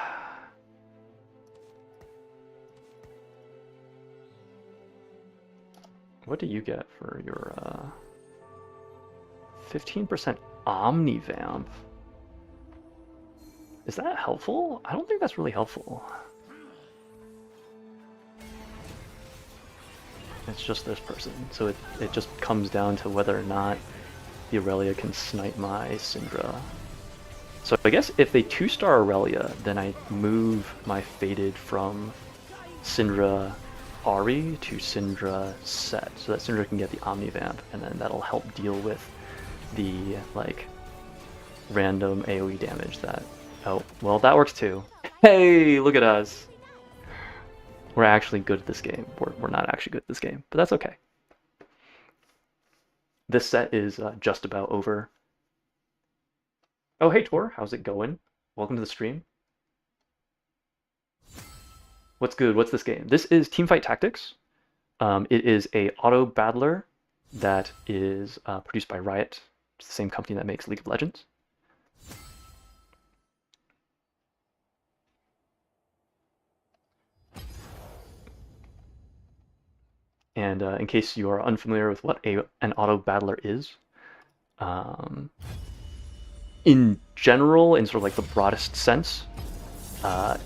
What do you get for your 15% Omnivamp? Is that helpful? I don't think that's really helpful. It's just this person, so it just comes down to whether or not the Aurelia can snipe my Syndra. So I guess if they 2-star Aurelia, then I move my Fated from Syndra Ari to Syndra Set, so that Syndra can get the Omnivamp, and then that'll help deal with the, like, random AoE damage that... Oh, well, that works too. Hey, look at us! We're actually good at this game. We're not actually good at this game, but that's okay. This set is just about over. Oh, hey Tor, how's it going? Welcome to the stream. What's good? What's this game? This is Teamfight Tactics. It is a auto battler that is produced by Riot. It's the same company that makes League of Legends. And in case you are unfamiliar with what an auto battler is, in general, in sort of like the broadest sense,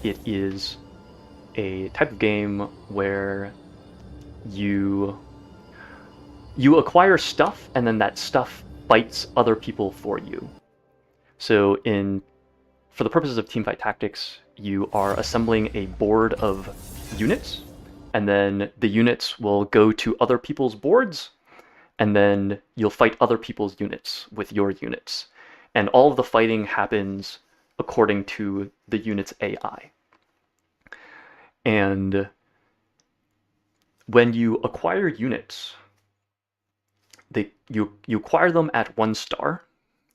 it is a type of game where you acquire stuff and then that stuff fights other people for you. So for the purposes of Teamfight Tactics, you are assembling a board of units, and then the units will go to other people's boards, and then you'll fight other people's units with your units. And all of the fighting happens according to the unit's AI. And when you acquire units, you acquire them at 1 star.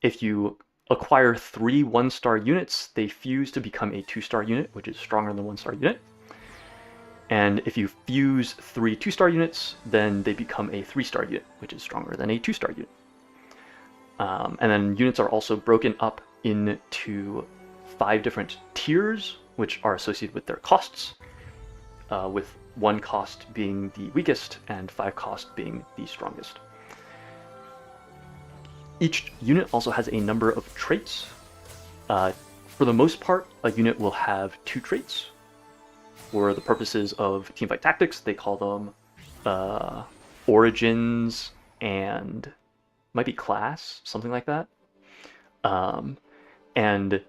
If you acquire 3 1-star units, they fuse to become a 2-star unit, which is stronger than the 1-star unit. And if you fuse 3 2-star units, then they become a 3-star unit, which is stronger than a 2-star unit. And then units are also broken up into 5 different tiers, which are associated with their costs, with 1 cost being the weakest and 5 cost being the strongest. Each unit also has a number of traits. For the most part, a unit will have 2 traits. For the purposes of Teamfight Tactics, they call them origins and might be class, something like that. And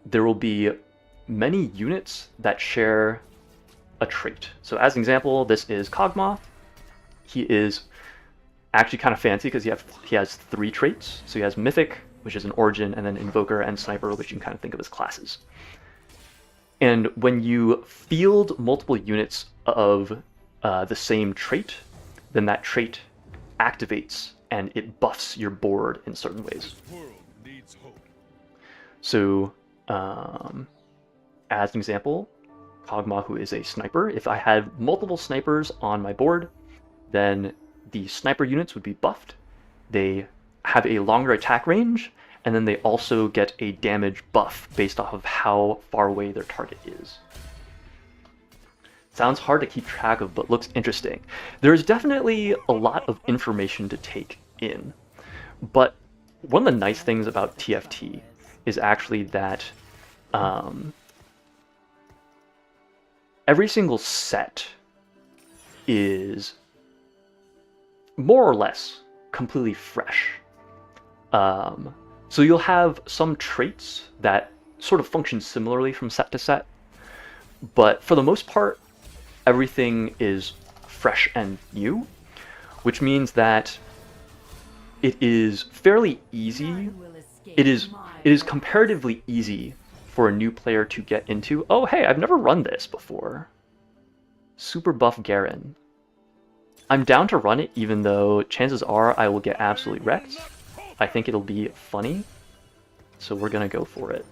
there will be many units that share a trait. So as an example, this is Cogmoth. He is actually kind of fancy because he has 3 traits. So he has Mythic, which is an origin, and then Invoker and Sniper, which you can kind of think of as classes. And when you field multiple units of the same trait, then that trait activates and it buffs your board in certain ways. So as an example, Kog'Maw, who is a sniper, if I had multiple snipers on my board, then the sniper units would be buffed. They have a longer attack range, and then they also get a damage buff based off of how far away their target is. Sounds hard to keep track of, but looks interesting. There's definitely a lot of information to take in, but one of the nice things about TFT is actually that every single set is more or less completely fresh. So you'll have some traits that sort of function similarly from set to set, but for the most part, everything is fresh and new, which means that it is fairly easy. It is comparatively easy for a new player to get into. Oh, hey, I've never run this before. Super buff Garen. I'm down to run it, even though chances are I will get absolutely wrecked. I think it'll be funny, so we're gonna go for it.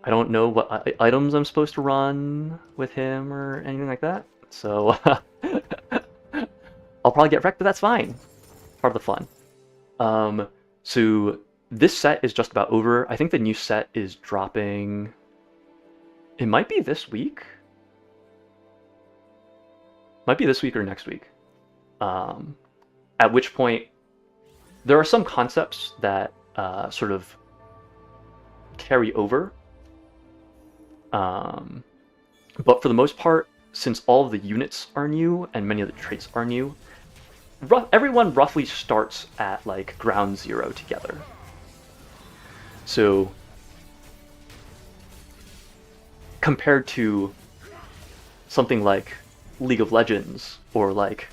I don't know what items I'm supposed to run with him or anything like that, so I'll probably get wrecked, but that's fine. Part of the fun. So this set is just about over. I think the new set is dropping. It might be this week. Might be this week or next week. At which point, there are some concepts that sort of carry over. But for the most part, since all of the units are new and many of the traits are new, everyone roughly starts at like ground zero together. So compared to something like League of Legends or like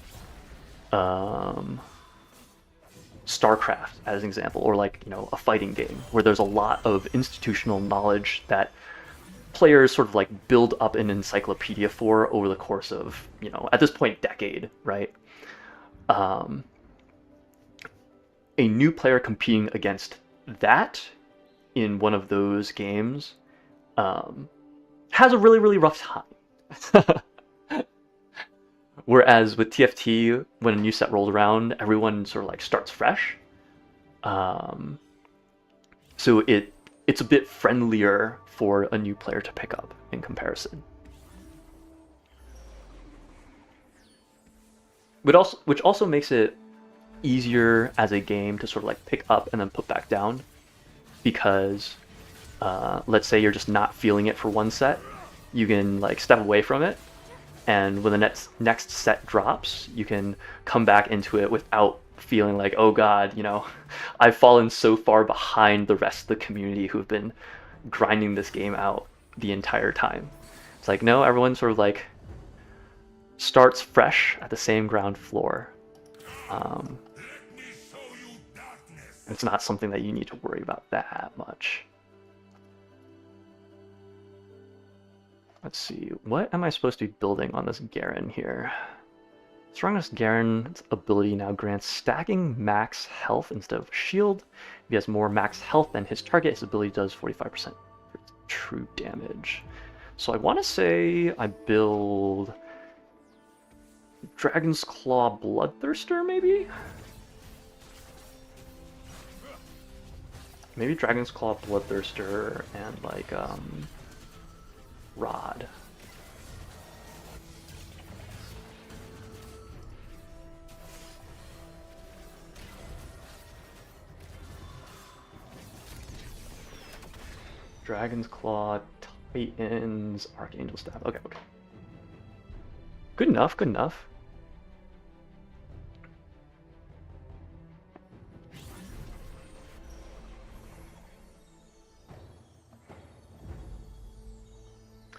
StarCraft as an example, or like, you know, a fighting game where there's a lot of institutional knowledge that players sort of like build up an encyclopedia for over the course of, you know, at this point, decade, right? A new player competing against that in one of those games has a really, really rough time. Whereas with TFT, when a new set rolls around, everyone sort of like starts fresh. So it's a bit friendlier for a new player to pick up in comparison. Which also makes it easier as a game to sort of like pick up and then put back down, because let's say you're just not feeling it for one set, you can like step away from it, and when the next set drops, you can come back into it without feeling like, oh god, you know, I've fallen so far behind the rest of the community who've been grinding this game out the entire time. It's like, no, everyone sort of like starts fresh at the same ground floor. It's not something that you need to worry about that much. Let's see, what am I supposed to be building on this Garen here? Strongest Garen's ability now grants stacking max health instead of shield. If he has more max health than his target, his ability does 45% true damage. So I want to say I build Dragon's Claw Bloodthirster, maybe? Maybe Dragon's Claw Bloodthirster and like Rod. Dragon's Claw, Titans, Archangel Staff. Okay, okay. Good enough, good enough.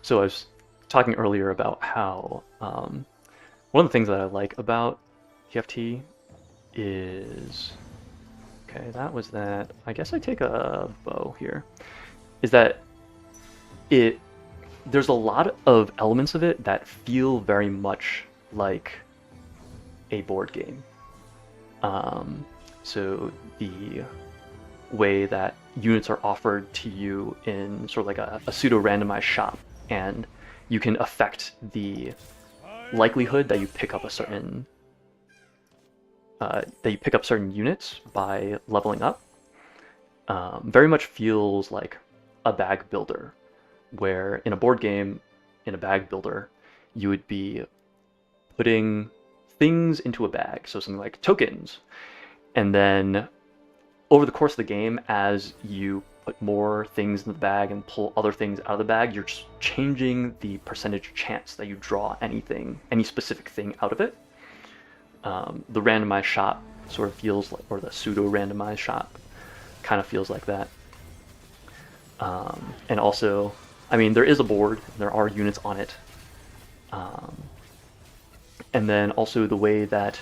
So I was talking earlier about how one of the things that I like about TFT is, okay, that was that. I guess I take a bow here. Is that there's a lot of elements of it that feel very much like a board game. So the way that units are offered to you in sort of like a pseudo-randomized shop, and you can affect the likelihood that you pick up a certain units by leveling up. Very much feels like a bag builder, where in a board game, in a bag builder, you would be putting things into a bag, so something like tokens, and then over the course of the game, as you put more things in the bag and pull other things out of the bag, you're just changing the percentage chance that you draw anything, any specific thing out of it. The randomized shop sort of feels like, or the pseudo-randomized shop kind of feels like that. And also, I mean, there is a board, there are units on it. And then also the way that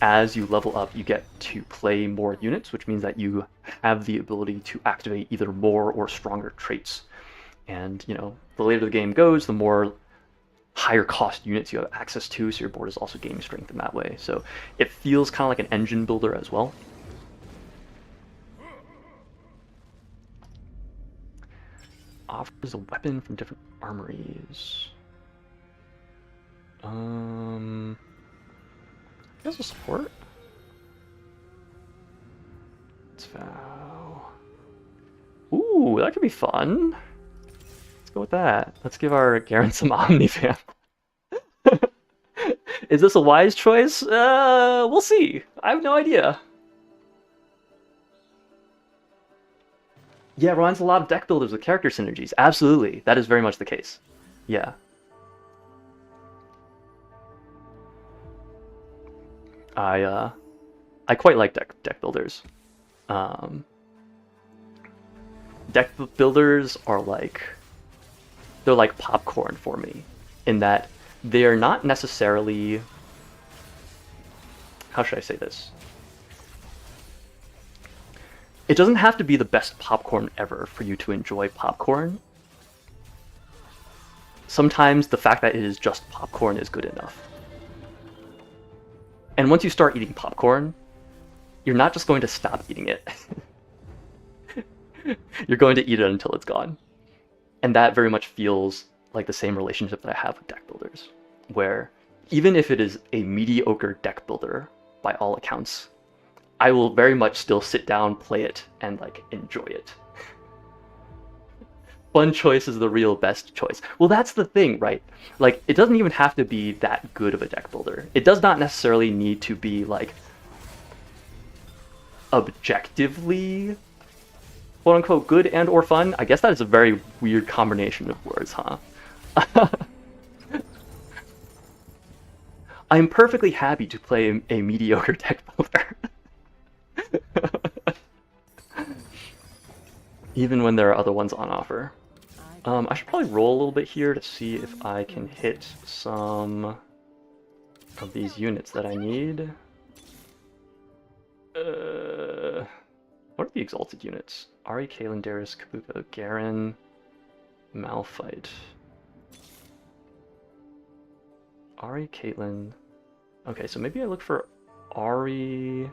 as you level up, you get to play more units, which means that you have the ability to activate either more or stronger traits. And, you know, the later the game goes, the more higher cost units you have access to, so your board is also gaining strength in that way. So it feels kind of like an engine builder as well. Offers a weapon from different armories. There's a support. Let's vow. Ooh, that could be fun. Let's go with that. Let's give our Garen some Omnifam. Is this a wise choice? We'll see. I have no idea. Yeah, Ryan's a lot of deck builders with character synergies. Absolutely. That is very much the case. Yeah. I quite like deck builders. Deck builders are they're like popcorn for me, in that they are not necessarily, how should I say this? It doesn't have to be the best popcorn ever for you to enjoy popcorn. Sometimes the fact that it is just popcorn is good enough. And once you start eating popcorn, you're not just going to stop eating it. You're going to eat it until it's gone. And that very much feels like the same relationship that I have with deck builders, where even if it is a mediocre deck builder, by all accounts, I will very much still sit down, play it, and enjoy it. Fun choice is the real best choice. Well, that's the thing, right? It doesn't even have to be that good of a deck builder. It does not necessarily need to be objectively quote unquote good and or fun. I guess that is a very weird combination of words, huh? I'm perfectly happy to play a mediocre deck builder. Even when there are other ones on offer. I should probably roll a little bit here to see if I can hit some of these units that I need. What are the exalted units? Ari, Kaelin, Darius, Kabuka, Garen, Malphite. Ari, Caitlyn. Okay, so maybe I look for Ari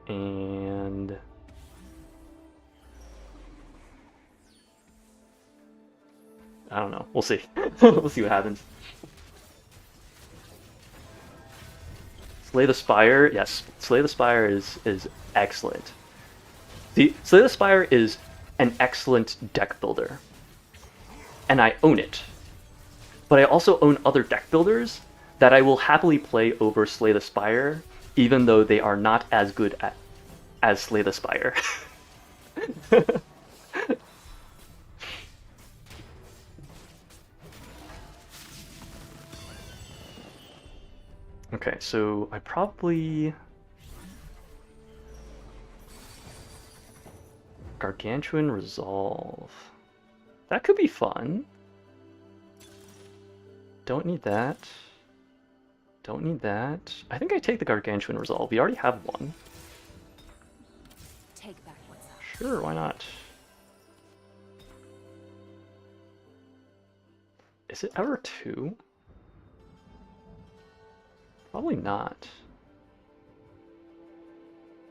and I don't know. We'll see. We'll see what happens. Slay the Spire. Yes, Slay the Spire is excellent. Slay the Spire is an excellent deck builder, and I own it. But I also own other deck builders that I will happily play over Slay the Spire, even though they are not as good as Slay the Spire. Okay, so I probably... Gargantuan Resolve. That could be fun. don't need that. Don't need that. I think I take the Gargantuan Resolve. We already have one. Take back what's up. Sure, why not? Is it ever 2? Probably not.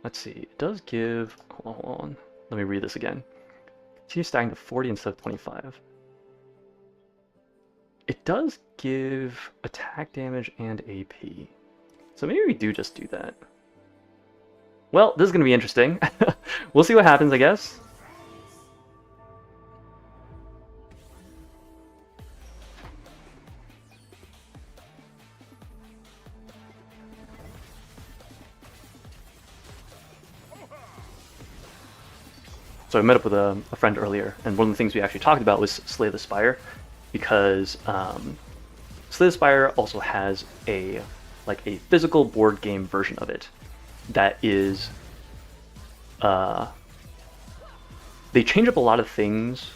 Let's see. It does give... Hold on. Let me read this again. Continue stacking to 40 instead of 25. It does give attack damage and AP. So maybe we do just do that. Well, this is going to be interesting. We'll see what happens, I guess. So I met up with a friend earlier, and one of the things we actually talked about was Slay the Spire, because Slay the Spire also has a physical board game version of it that is they change up a lot of things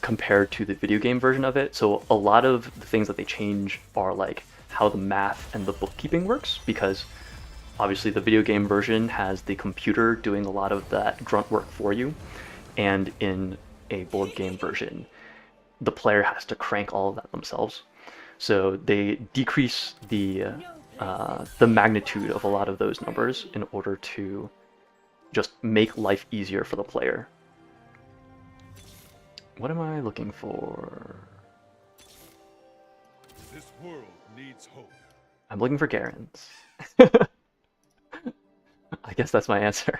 compared to the video game version of it. So a lot of the things that they change are like how the math and the bookkeeping works, because obviously the video game version has the computer doing a lot of that grunt work for you, and in a board game version the player has to crank all of that themselves. So they decrease the magnitude of a lot of those numbers in order to just make life easier for the player. What am I looking for? This world needs hope. I'm looking for Garens. I guess that's my answer.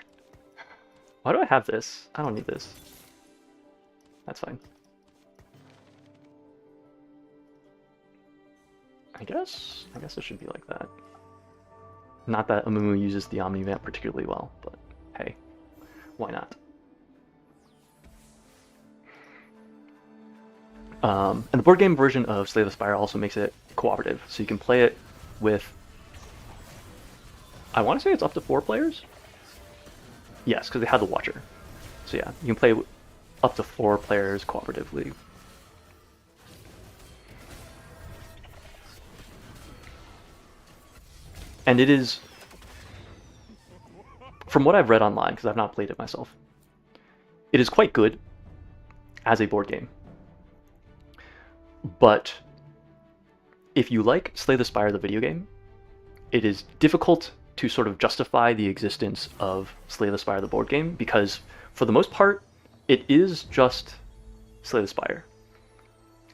Why do I have this? I don't need this. That's fine. I guess it should be like that. Not that Amumu uses the Omni-Vamp particularly well, but hey, why not? And the board game version of Slay the Spire also makes it cooperative, so you can play it with, I want to say it's up to 4 players? Yes, because they have the Watcher. So yeah, you can play up to 4 players cooperatively. And it is, from what I've read online, because I've not played it myself, it is quite good as a board game. But if you like Slay the Spire, the video game, it is difficult to sort of justify the existence of Slay the Spire, the board game, because for the most part, it is just Slay the Spire.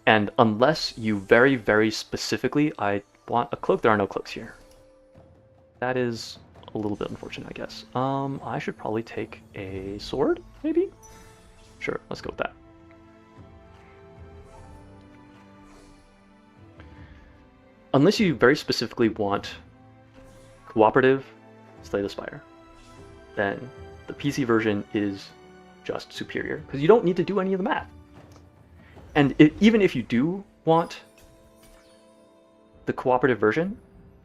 And unless you very, very specifically, I want a cloak, there are no cloaks here. That is a little bit unfortunate, I guess. I should probably take a sword, maybe? Sure, let's go with that. Unless you very specifically want cooperative Slay the Spire, then the PC version is just superior, because you don't need to do any of the math. And even if you do want the cooperative version,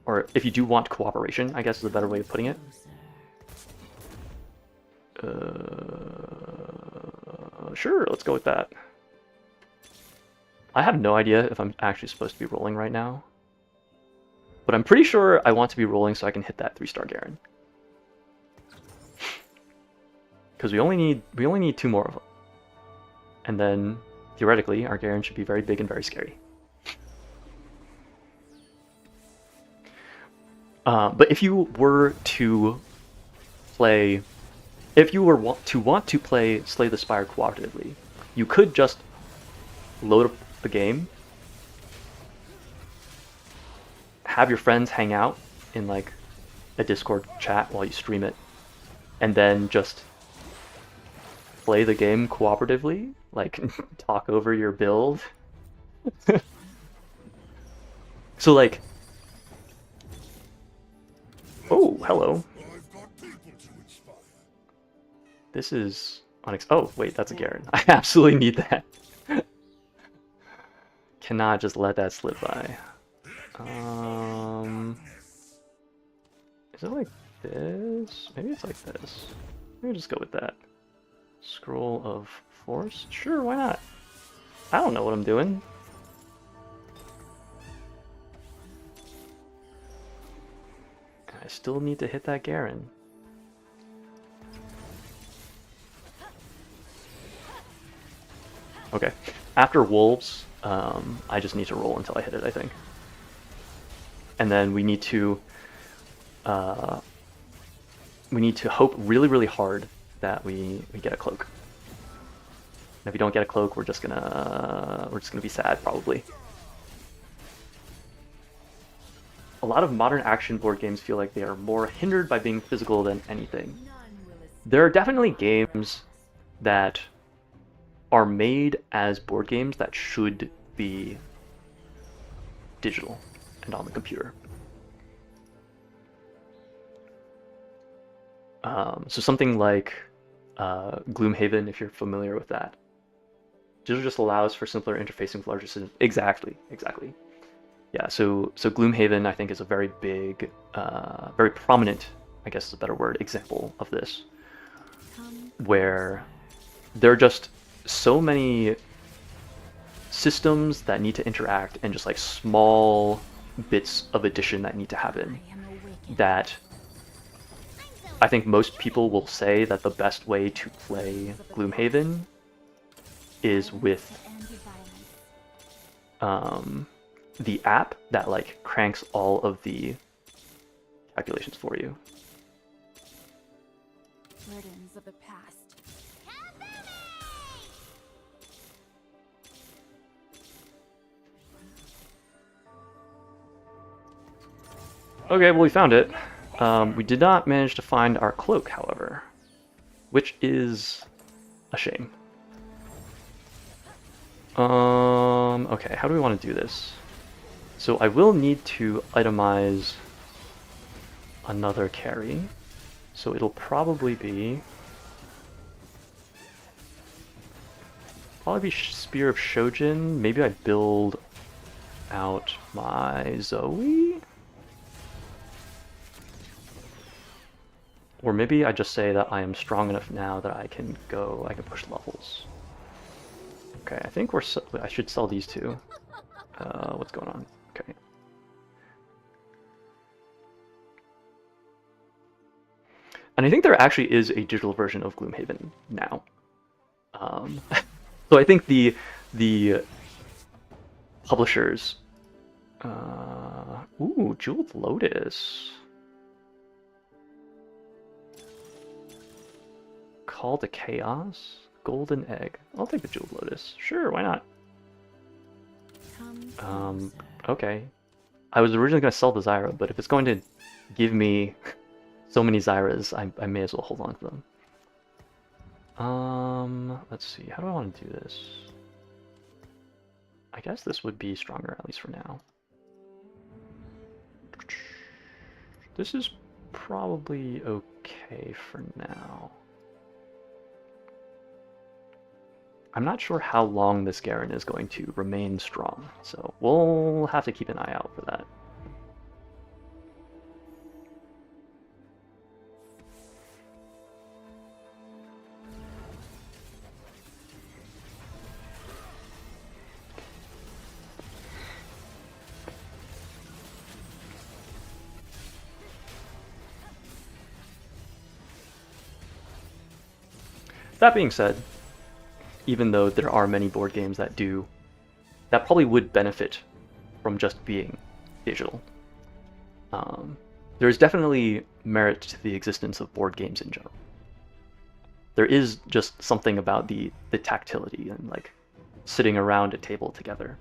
or if you do want cooperation, I guess is a better way of putting it. Sure, let's go with that. I have no idea if I'm actually supposed to be rolling right now, but I'm pretty sure I want to be rolling so I can hit that 3-star Garen. Because we only need 2 more of them, and then theoretically our Garen should be very big and very scary. But if you were to play, want to play Slay the Spire cooperatively, you could just load up the game, have your friends hang out in like a Discord chat while you stream it, and then just play the game cooperatively, like talk over your build. So like, oh, hello. This is oh, wait, that's a Garen. I absolutely need that. Cannot just let that slip by. Is it like this? Maybe it's like this. Maybe just go with that. Scroll of Force? Sure, why not? I don't know what I'm doing. I still need to hit that Garen. Okay, after Wolves, I just need to roll until I hit it, I think. And then we need to hope really, really hard that we get a cloak. And if we don't get a cloak, we're just gonna be sad probably. A lot of modern action board games feel like they are more hindered by being physical than anything. There are definitely games that are made as board games that should be digital and on the computer. So something like Gloomhaven, if you're familiar with that. Digital just allows for simpler interfacing with larger systems. Exactly. Yeah, so Gloomhaven, I think, is a very big, very prominent, I guess is a better word, example of this, where there are just so many systems that need to interact and just like small bits of addition that need to happen that I think most people will say that the best way to play Gloomhaven is with the app that like cranks all of the calculations for you. Burdens of the past. Okay, well we found it. We did not manage to find our cloak, however, which is a shame. Okay, how do we want to do this? So I will need to itemize another carry. So it'll probably be Spear of Shojin. Maybe I build out my Zoe? Or maybe I just say that I am strong enough now that I can push levels. Okay, I think I should sell these two. What's going on? Okay. And I think there actually is a digital version of Gloomhaven now. So I think the publishers... ooh, Jeweled Lotus. Call to Chaos? Golden Egg. I'll take the Jeweled Lotus. Sure, why not? Okay. I was originally going to sell the Zyra, but if it's going to give me so many Zyras, I may as well hold on to them. Let's see. How do I want to do this? I guess this would be stronger, at least for now. This is probably okay for now. I'm not sure how long this Garen is going to remain strong, so we'll have to keep an eye out for that. That being said, even though there are many board games that probably would benefit from just being digital, there is definitely merit to the existence of board games in general. There is just something about the tactility and like sitting around a table together,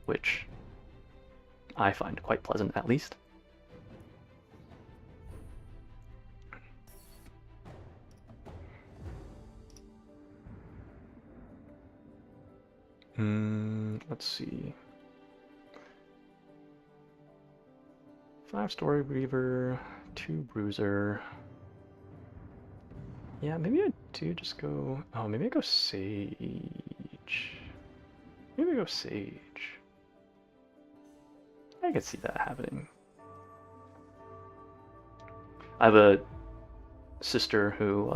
which I find quite pleasant, at least. Let's see. 5 Story Reaver, 2 Bruiser. Yeah, maybe I do just go... Oh, maybe I go Sage. Maybe I go Sage. I could see that happening. I have a sister who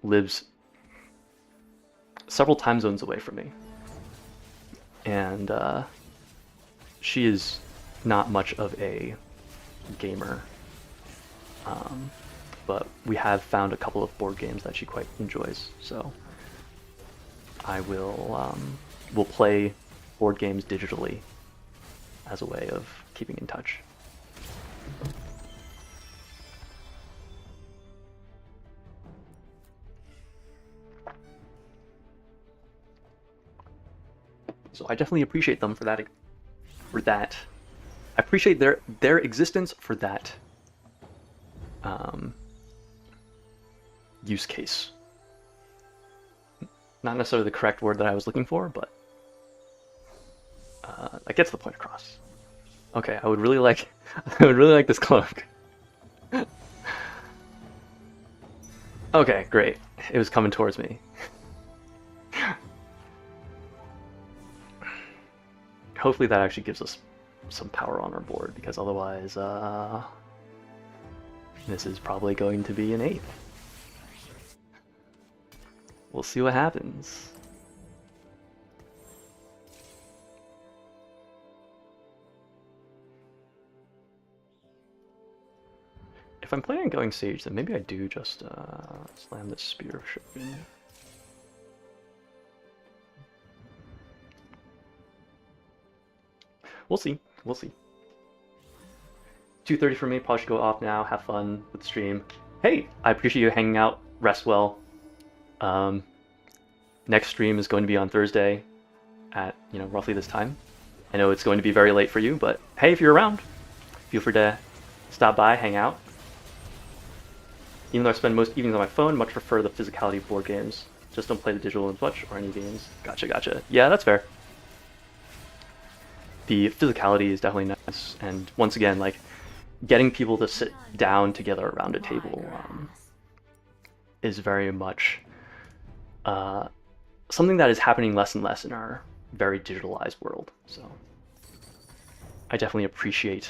lives several time zones away from me. And she is not much of a gamer. But we have found a couple of board games that she quite enjoys, so I will play board games digitally as a way of keeping in touch. So I definitely appreciate them for that. I appreciate their existence for that use case. Not necessarily the correct word that I was looking for, but that gets the point across. Okay, I would really like this cloak. Okay, great. It was coming towards me. Hopefully that actually gives us some power on our board, because otherwise this is probably going to be an 8th. We'll see what happens. If I'm planning on going Sage, then maybe I do just slam the Spear of Shogun. We'll see. We'll see. 2:30 for me. Probably should go off now. Have fun with the stream. Hey, I appreciate you hanging out. Rest well. Next stream is going to be on Thursday at, roughly this time. I know it's going to be very late for you, but hey, if you're around, feel free to stop by, hang out. Even though I spend most evenings on my phone, much prefer the physicality of board games. Just don't play the digital as much or any games. Gotcha. Yeah, that's fair. The physicality is definitely nice, and once again, like, getting people to sit down together around a table is very much something that is happening less and less in our very digitalized world. So I definitely appreciate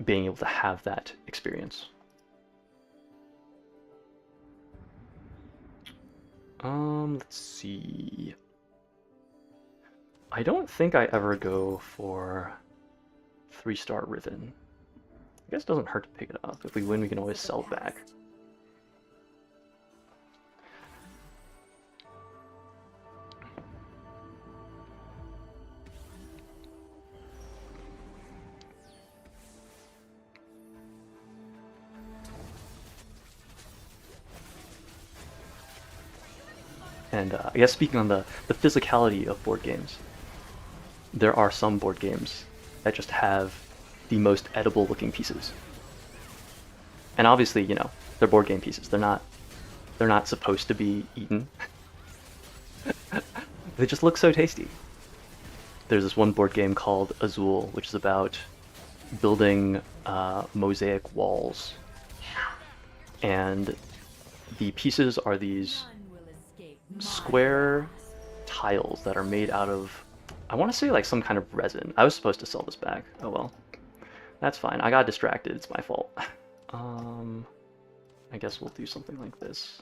being able to have that experience. Let's see. I don't think I ever go for 3-star Riven. I guess it doesn't hurt to pick it up. If we win, we can always sell back. And I guess speaking on the physicality of board games, there are some board games that just have the most edible looking pieces. And obviously, they're board game pieces. They're not supposed to be eaten. They just look so tasty. There's this one board game called Azul, which is about building mosaic walls. And the pieces are these square tiles that are made out of, I want to say, like some kind of resin. I was supposed to sell this back. Oh well. That's fine. I got distracted. It's my fault. I guess we'll do something like this.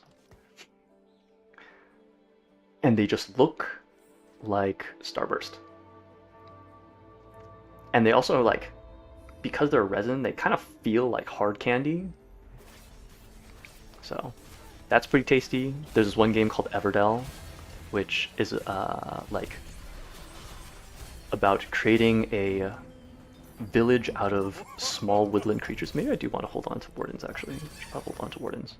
And they just look like Starburst. And they also, like, because they're resin, they kind of feel like hard candy. So that's pretty tasty. There's this one game called Everdell, which is like about creating a village out of small woodland creatures. Maybe I do want to hold on to wardens, actually. I should probably hold on to wardens.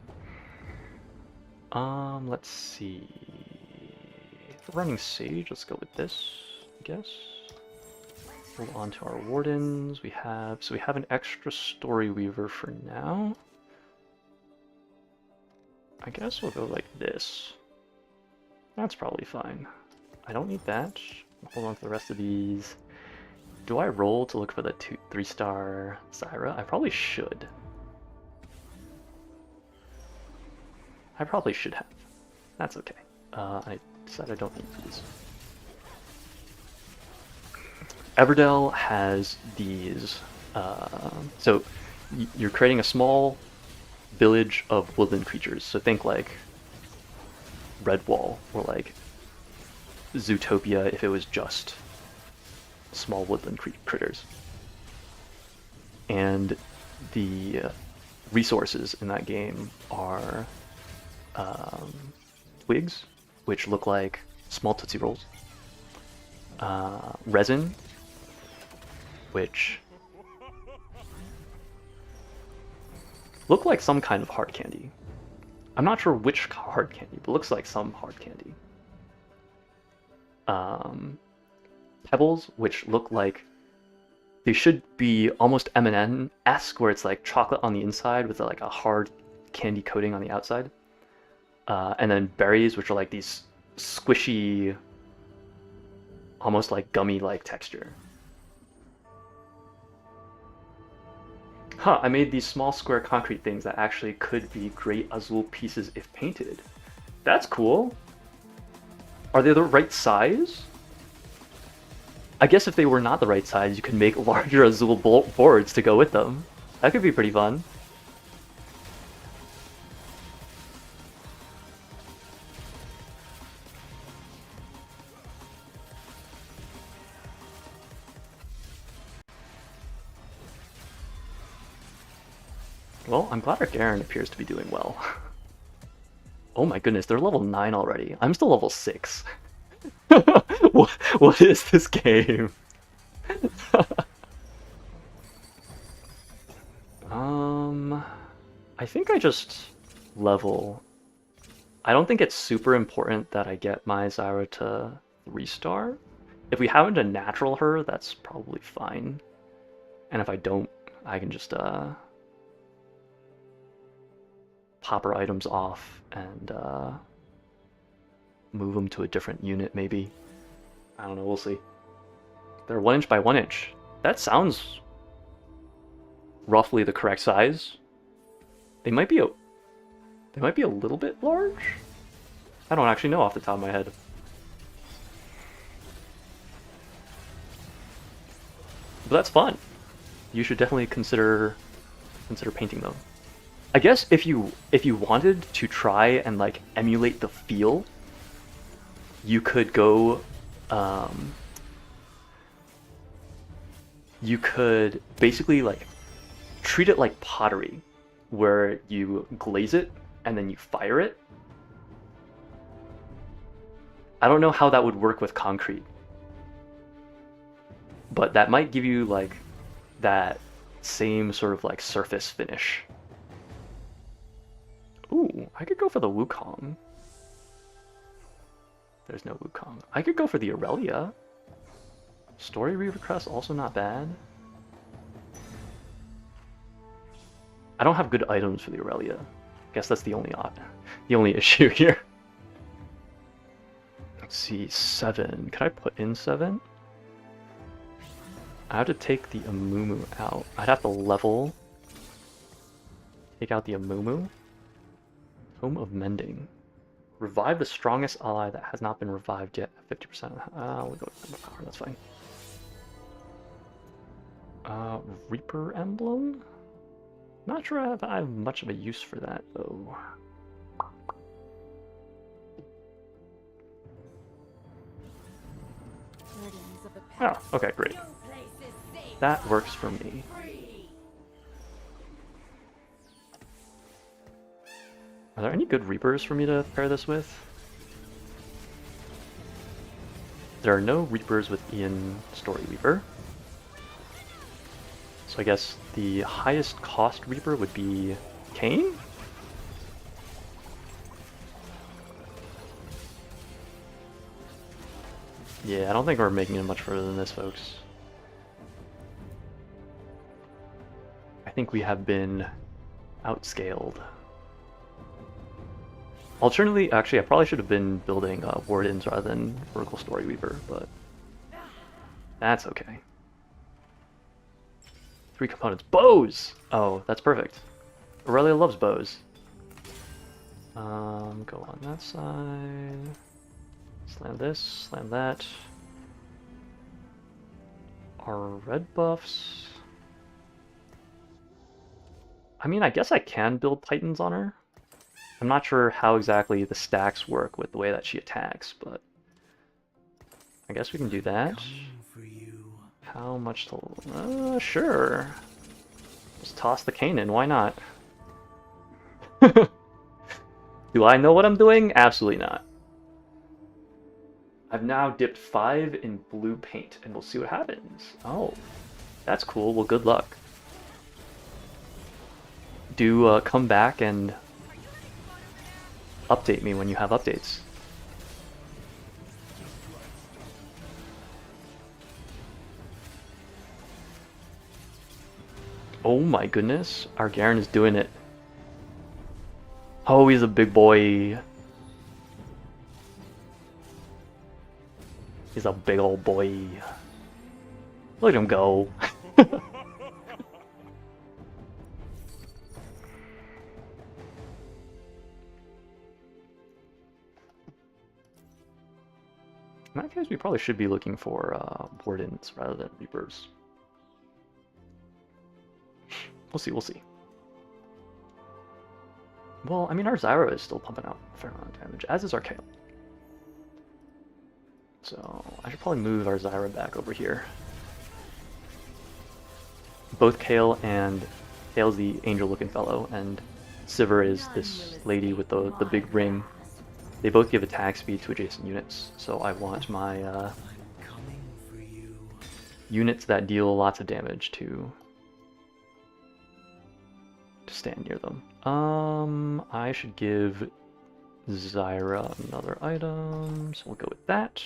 Let's see. If we're running Sage, let's go with this, I guess. Hold on to our wardens. So we have an extra Story Weaver for now. I guess we'll go like this. That's probably fine. I don't need that. Hold on to the rest of these. Do I roll to look for the 3-star Zyra? I probably should. I probably should have. That's okay. I decided I don't need these. Everdell has these. So you're creating a small village of woodland creatures. So think like Redwall or like Zootopia if it was just small woodland critters. and the resources in that game are twigs, which look like small Tootsie Rolls, resin, which look like some kind of hard candy. I'm not sure which hard candy, but looks like some hard candy. Pebbles, which look like they should be almost M&M-esque, where it's like chocolate on the inside with like a hard candy coating on the outside. And then berries, which are like these squishy, almost like gummy-like texture. Huh, I made these small square concrete things that actually could be great Azul pieces if painted. That's cool. Are they the right size? I guess if they were not the right size, you could make larger Azul boards to go with them. That could be pretty fun. Well, I'm glad our Garen appears to be doing well. Oh my goodness, they're level 9 already. I'm still level 6. What is this game? I think I just level. I don't think it's super important that I get my Zyra to 3-star. If we happen to natural her, that's probably fine. And if I don't, I can just pop her items off and move them to a different unit, maybe. I don't know, we'll see. They're 1 inch by 1 inch. That sounds roughly the correct size. They might be a little bit large? I don't actually know off the top of my head. But that's fun. You should definitely consider painting them. I guess if you wanted to try and like emulate the feel, you could go you could basically like treat it like pottery, where you glaze it and then you fire it. I don't know how that would work with concrete, but that might give you like that same sort of like surface finish. Ooh, I could go for the Wukong. There's no Wukong. I could go for the Aurelia. Story Reaver Crest, also not bad. I don't have good items for the Aurelia. Guess that's the only issue here. Let's see, 7. Could I put in 7? I have to take the Amumu out. I'd have to level. Take out the Amumu. Home of Mending. Revive the strongest ally that has not been revived yet at 50%. We'll go with power, that's fine. Reaper Emblem? Not sure I have much of a use for that, though. Oh, okay, great. That works for me. Are there any good Reapers for me to pair this with? There are no Reapers with Ian Story Weaver. So I guess the highest cost Reaper would be Kayn? Yeah, I don't think we're making it much further than this, folks. I think we have been outscaled. Alternatively, actually, I probably should have been building Wardens rather than Vertical Story Weaver, but that's okay. 3 components. Bows! Oh, that's perfect. Aurelia loves bows. Go on that side. Slam this, slam that. Our red buffs. I mean, I guess I can build Titans on her. I'm not sure how exactly the stacks work with the way that she attacks, but I guess we can do that. How much to... sure. Just toss the cane in, why not? Do I know what I'm doing? Absolutely not. I've now dipped 5 in blue paint, and we'll see what happens. Oh, that's cool. Well, good luck. Do come back and update me when you have updates. Oh my goodness, our Garen is doing it. Oh, he's a big boy. He's a big old boy. Look at him go. In that case, we probably should be looking for Wardens rather than Reapers. We'll see, we'll see. Well, I mean, our Zyra is still pumping out a fair amount of damage, as is our Kayle. So, I should probably move our Zyra back over here. Both Kayle and... Kayle's the angel-looking fellow, and Sivir is this lady with the big ring. They both give attack speed to adjacent units, so I want my units that deal lots of damage to stand near them. I should give Zyra another item, so we'll go with that.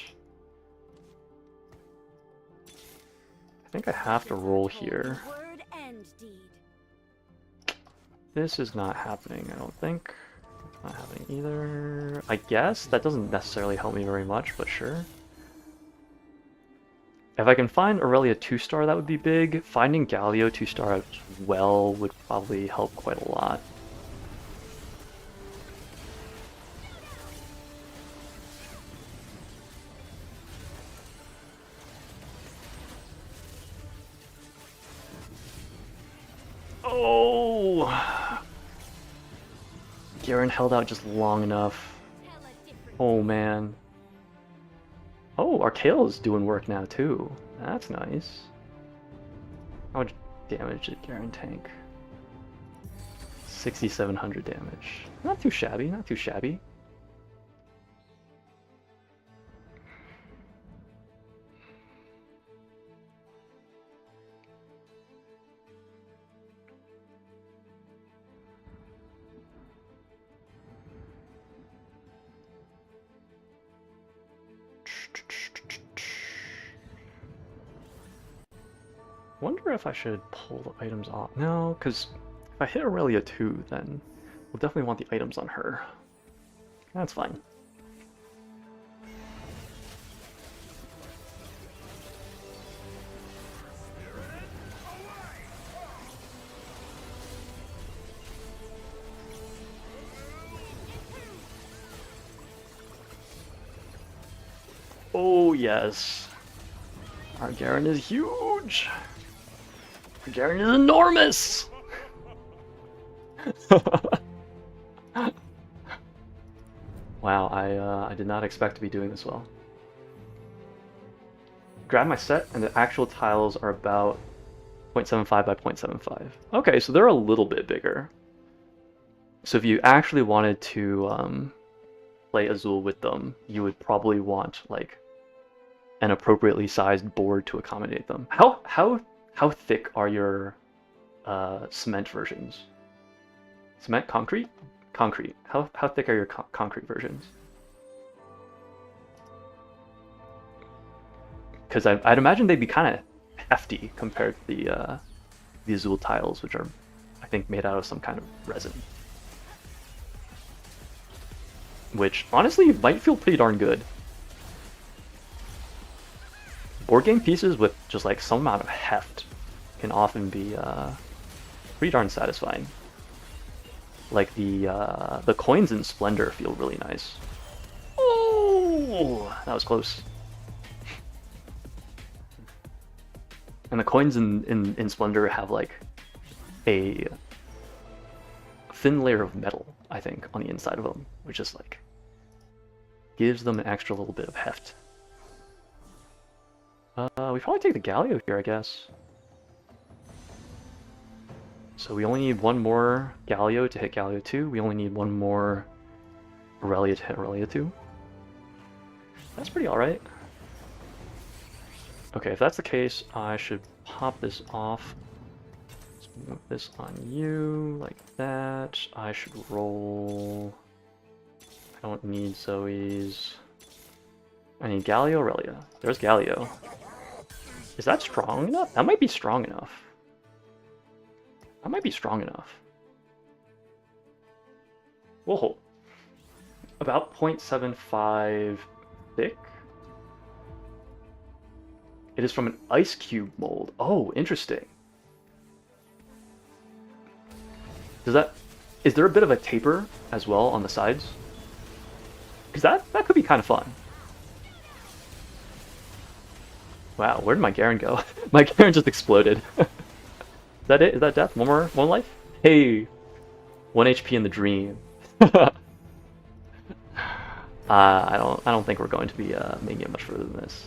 I think I have to roll here. This is not happening, I don't think. Not happening either. I guess that doesn't necessarily help me very much, but sure. If I can find Aurelia 2-star, that would be big. Finding Galio 2-star as well would probably help quite a lot. Oh! Garen held out just long enough. Oh man. Oh, our Kayle is doing work now too. That's nice. How much damage did Garen tank? 6,700 damage. Not too shabby, not too shabby. Wonder if I should pull the items off. No, because if I hit Aurelia 2, then we'll definitely want the items on her. That's fine. Oh yes. Our Garen is huge! Our Garen is enormous! Wow, I did not expect to be doing this well. Grab my set, and the actual tiles are about 0.75 by 0.75. Okay, so they're a little bit bigger. So if you actually wanted to play Azul with them, you would probably want like an appropriately sized board to accommodate them. How thick are your cement versions? Cement? Concrete? Concrete. How thick are your concrete versions? Because I'd imagine they'd be kind of hefty compared to the Azul tiles, which are, I think, made out of some kind of resin. Which, honestly, might feel pretty darn good. Board game pieces with just like some amount of heft can often be pretty darn satisfying. Like the coins in Splendor feel really nice. Oh, that was close. And the coins in Splendor have like a thin layer of metal, I think, on the inside of them, which is like gives them an extra little bit of heft. We probably take the Galio here, I guess. So we only need one more Galio to hit Galio 2. We only need one more Aurelia to hit Aurelia 2. That's pretty alright. Okay, if that's the case, I should pop this off. Let's move this on you, like that. I should roll... I don't need Zoe's. I need Galio, Aurelia. There's Galio. Is that strong enough? That might be strong enough. That might be strong enough. We'll hold. About 0.75 thick. It is from an ice cube mold. Oh, interesting. Does that... Is there a bit of a taper as well on the sides? Because that could be kind of fun. Wow, where did my Garen go? My Garen just exploded. Is that it? Is that death? One life? Hey! 1 HP in the dream. I don't think we're going to be making it much further than this.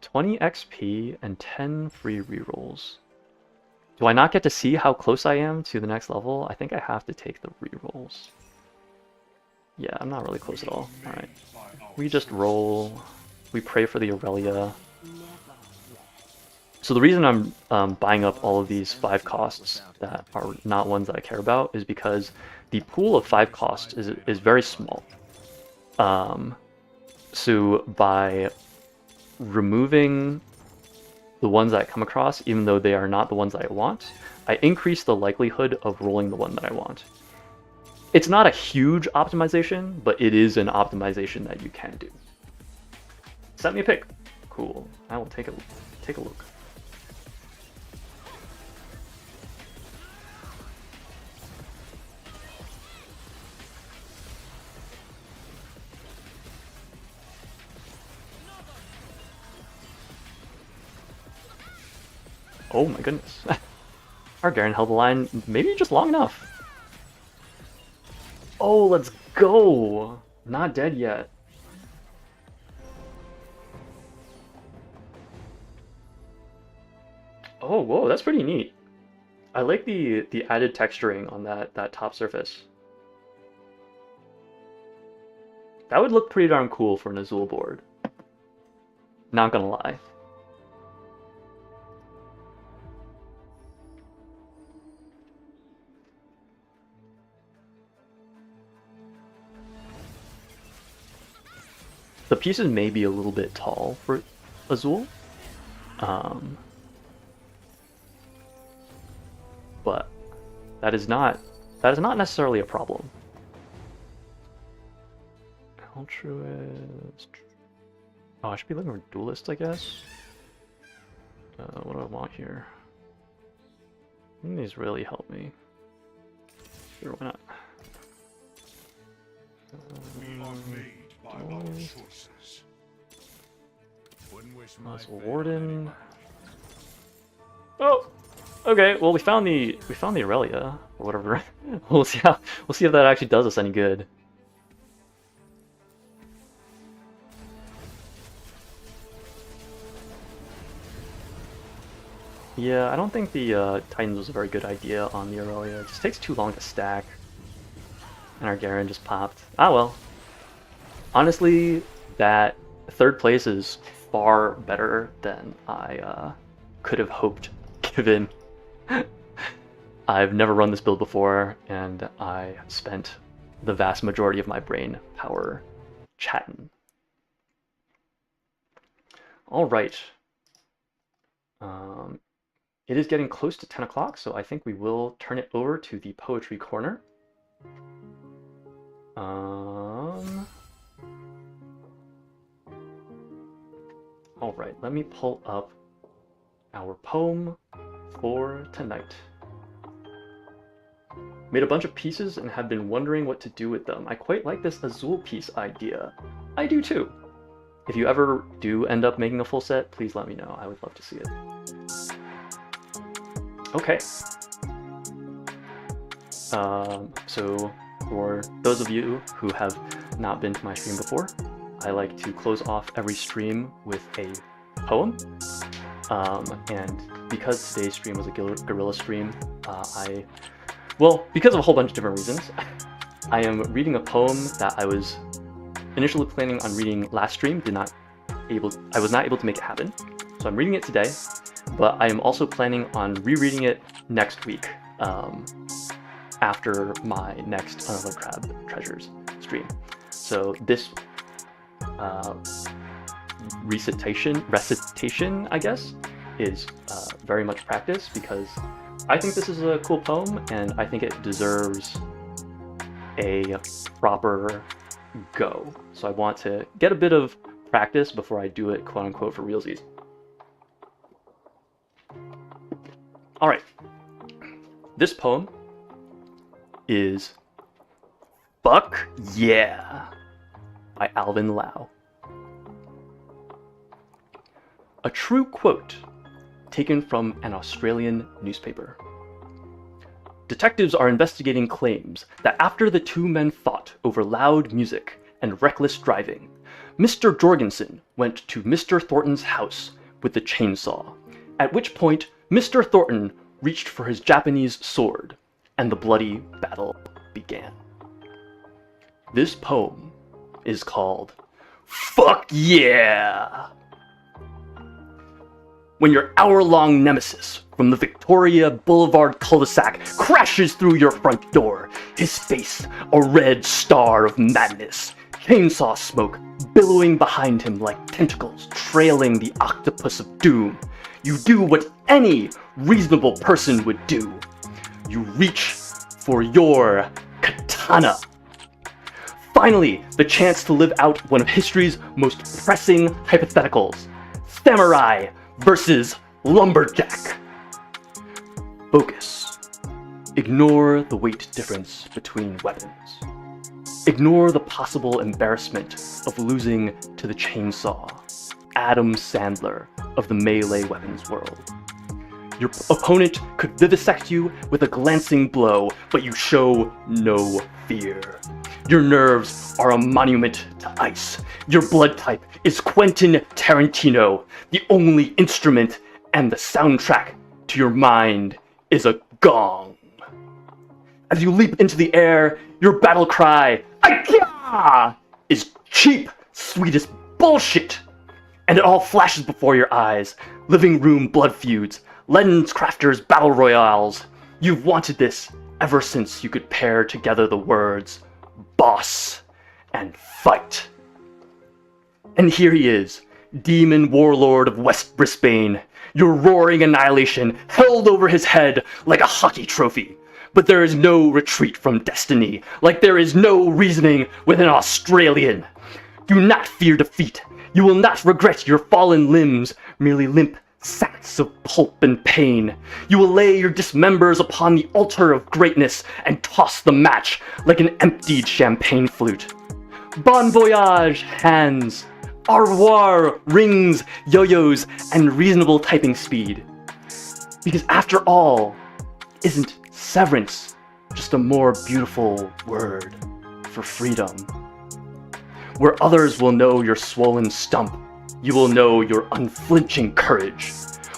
20 XP and 10 free rerolls. Do I not get to see how close I am to the next level? I think I have to take the rerolls. Yeah, I'm not really close at all. Alright. We just roll. We pray for the Aurelia. So the reason I'm buying up all of these 5 costs that are not ones that I care about is because the pool of 5 costs is very small. So by removing the ones that I come across, even though they are not the ones that I want, I increase the likelihood of rolling the one that I want. It's not a huge optimization, but it is an optimization that you can do. Send me a pic. Cool. I will take a look. Oh my goodness. Our Garen held the line maybe just long enough. Oh, let's go! Not dead yet. Oh, whoa, that's pretty neat. I like the added texturing on that top surface. That would look pretty darn cool for an Azul board. Not gonna lie. The pieces may be a little bit tall for Azul. But that is not necessarily a problem. Altruist. Oh, I should be looking for duelists, I guess. What do I want here? These really help me. Sure, why not? We are made by our choices. Wouldn't wish my That's fate on Warden. anyone. Oh, okay. Well, we found the Aurelia or whatever. We'll see if that actually does us any good. Yeah, I don't think the Titans was a very good idea on the Aurelia. It just takes too long to stack. And our Garen just popped. Ah well. Honestly, that 3rd place is far better than I could have hoped, given I've never run this build before, and I spent the vast majority of my brain power chatting. Alright. It is getting close to 10 o'clock, so I think we will turn it over to the Poetry Corner. Alright, let me pull up our poem for tonight. Made a bunch of pieces and have been wondering what to do with them. I quite like this Azul piece idea. I do too. If you ever do end up making a full set, please let me know. I would love to see it. Okay. So for those of you who have not been to my stream before, I like to close off every stream with a poem. And because today's stream was a Guerilla stream, well, because of a whole bunch of different reasons, I am reading a poem that I was initially planning on reading last stream. I was not able to make it happen. So I'm reading it today, but I am also planning on rereading it next week, after my next Unlearned Crab Treasures stream. So this recitation, I guess, is very much practice, because I think this is a cool poem and I think it deserves a proper go. So I want to get a bit of practice before I do it, quote unquote, for realsies. All right, this poem is Fuck Yeah by Alvin Lau. A true quote taken from an Australian newspaper. Detectives are investigating claims that after the two men fought over loud music and reckless driving, Mr. Jorgensen went to Mr. Thornton's house with the chainsaw, at which point Mr. Thornton reached for his Japanese sword, and the bloody battle began. This poem is called Fuck Yeah! When your hour-long nemesis from the Victoria Boulevard cul-de-sac crashes through your front door, his face a red star of madness, chainsaw smoke billowing behind him like tentacles trailing the octopus of doom, you do what any reasonable person would do. You reach for your katana. Finally, the chance to live out one of history's most pressing hypotheticals. Samurai versus lumberjack. Focus. Ignore the weight difference between weapons. Ignore the possible embarrassment of losing to the chainsaw, Adam Sandler of the melee weapons world. Your opponent could vivisect you with a glancing blow, but you show no fear. Your nerves are a monument to ice. Your blood type is Quentin Tarantino. The only instrument and the soundtrack to your mind is a gong. As you leap into the air, your battle cry, "Aikya!" is cheap, sweet as bullshit. And it all flashes before your eyes. Living room blood feuds, Legends Crafters battle royales. You've wanted this ever since you could pair together the words boss and fight. And here he is, demon warlord of West Brisbane, your roaring annihilation held over his head like a hockey trophy. But there is no retreat from destiny, like there is no reasoning with an Australian. Do not fear defeat. You will not regret your fallen limbs, merely limp sacks of pulp and pain. You will lay your dismembers upon the altar of greatness and toss the match like an emptied champagne flute. Bon voyage, hands. Au revoir, rings, yo-yos, and reasonable typing speed. Because after all, isn't severance just a more beautiful word for freedom? Where others will know your swollen stump, you will know your unflinching courage.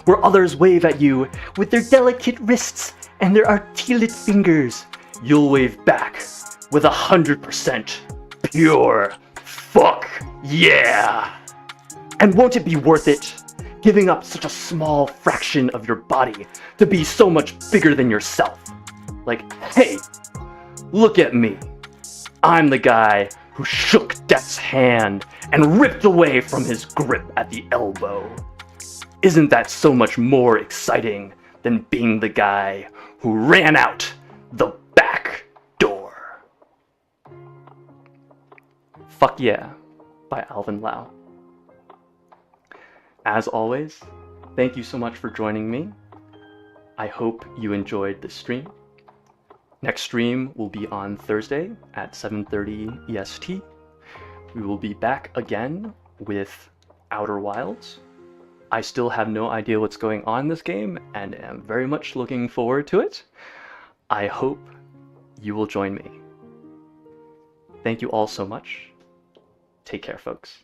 Where others wave at you with their delicate wrists and their articulate fingers, you'll wave back with 100% pure fuck yeah! And won't it be worth it, giving up such a small fraction of your body to be so much bigger than yourself? Like, hey, look at me. I'm the guy who shook Death's hand and ripped away from his grip at the elbow. Isn't that so much more exciting than being the guy who ran out the back door? Fuck Yeah by Alvin Lau. As always, thank you so much for joining me. I hope you enjoyed this stream. Next stream will be on Thursday at 7:30 EST. We will be back again with Outer Wilds. I still have no idea what's going on in this game and am very much looking forward to it. I hope you will join me. Thank you all so much. Take care, folks.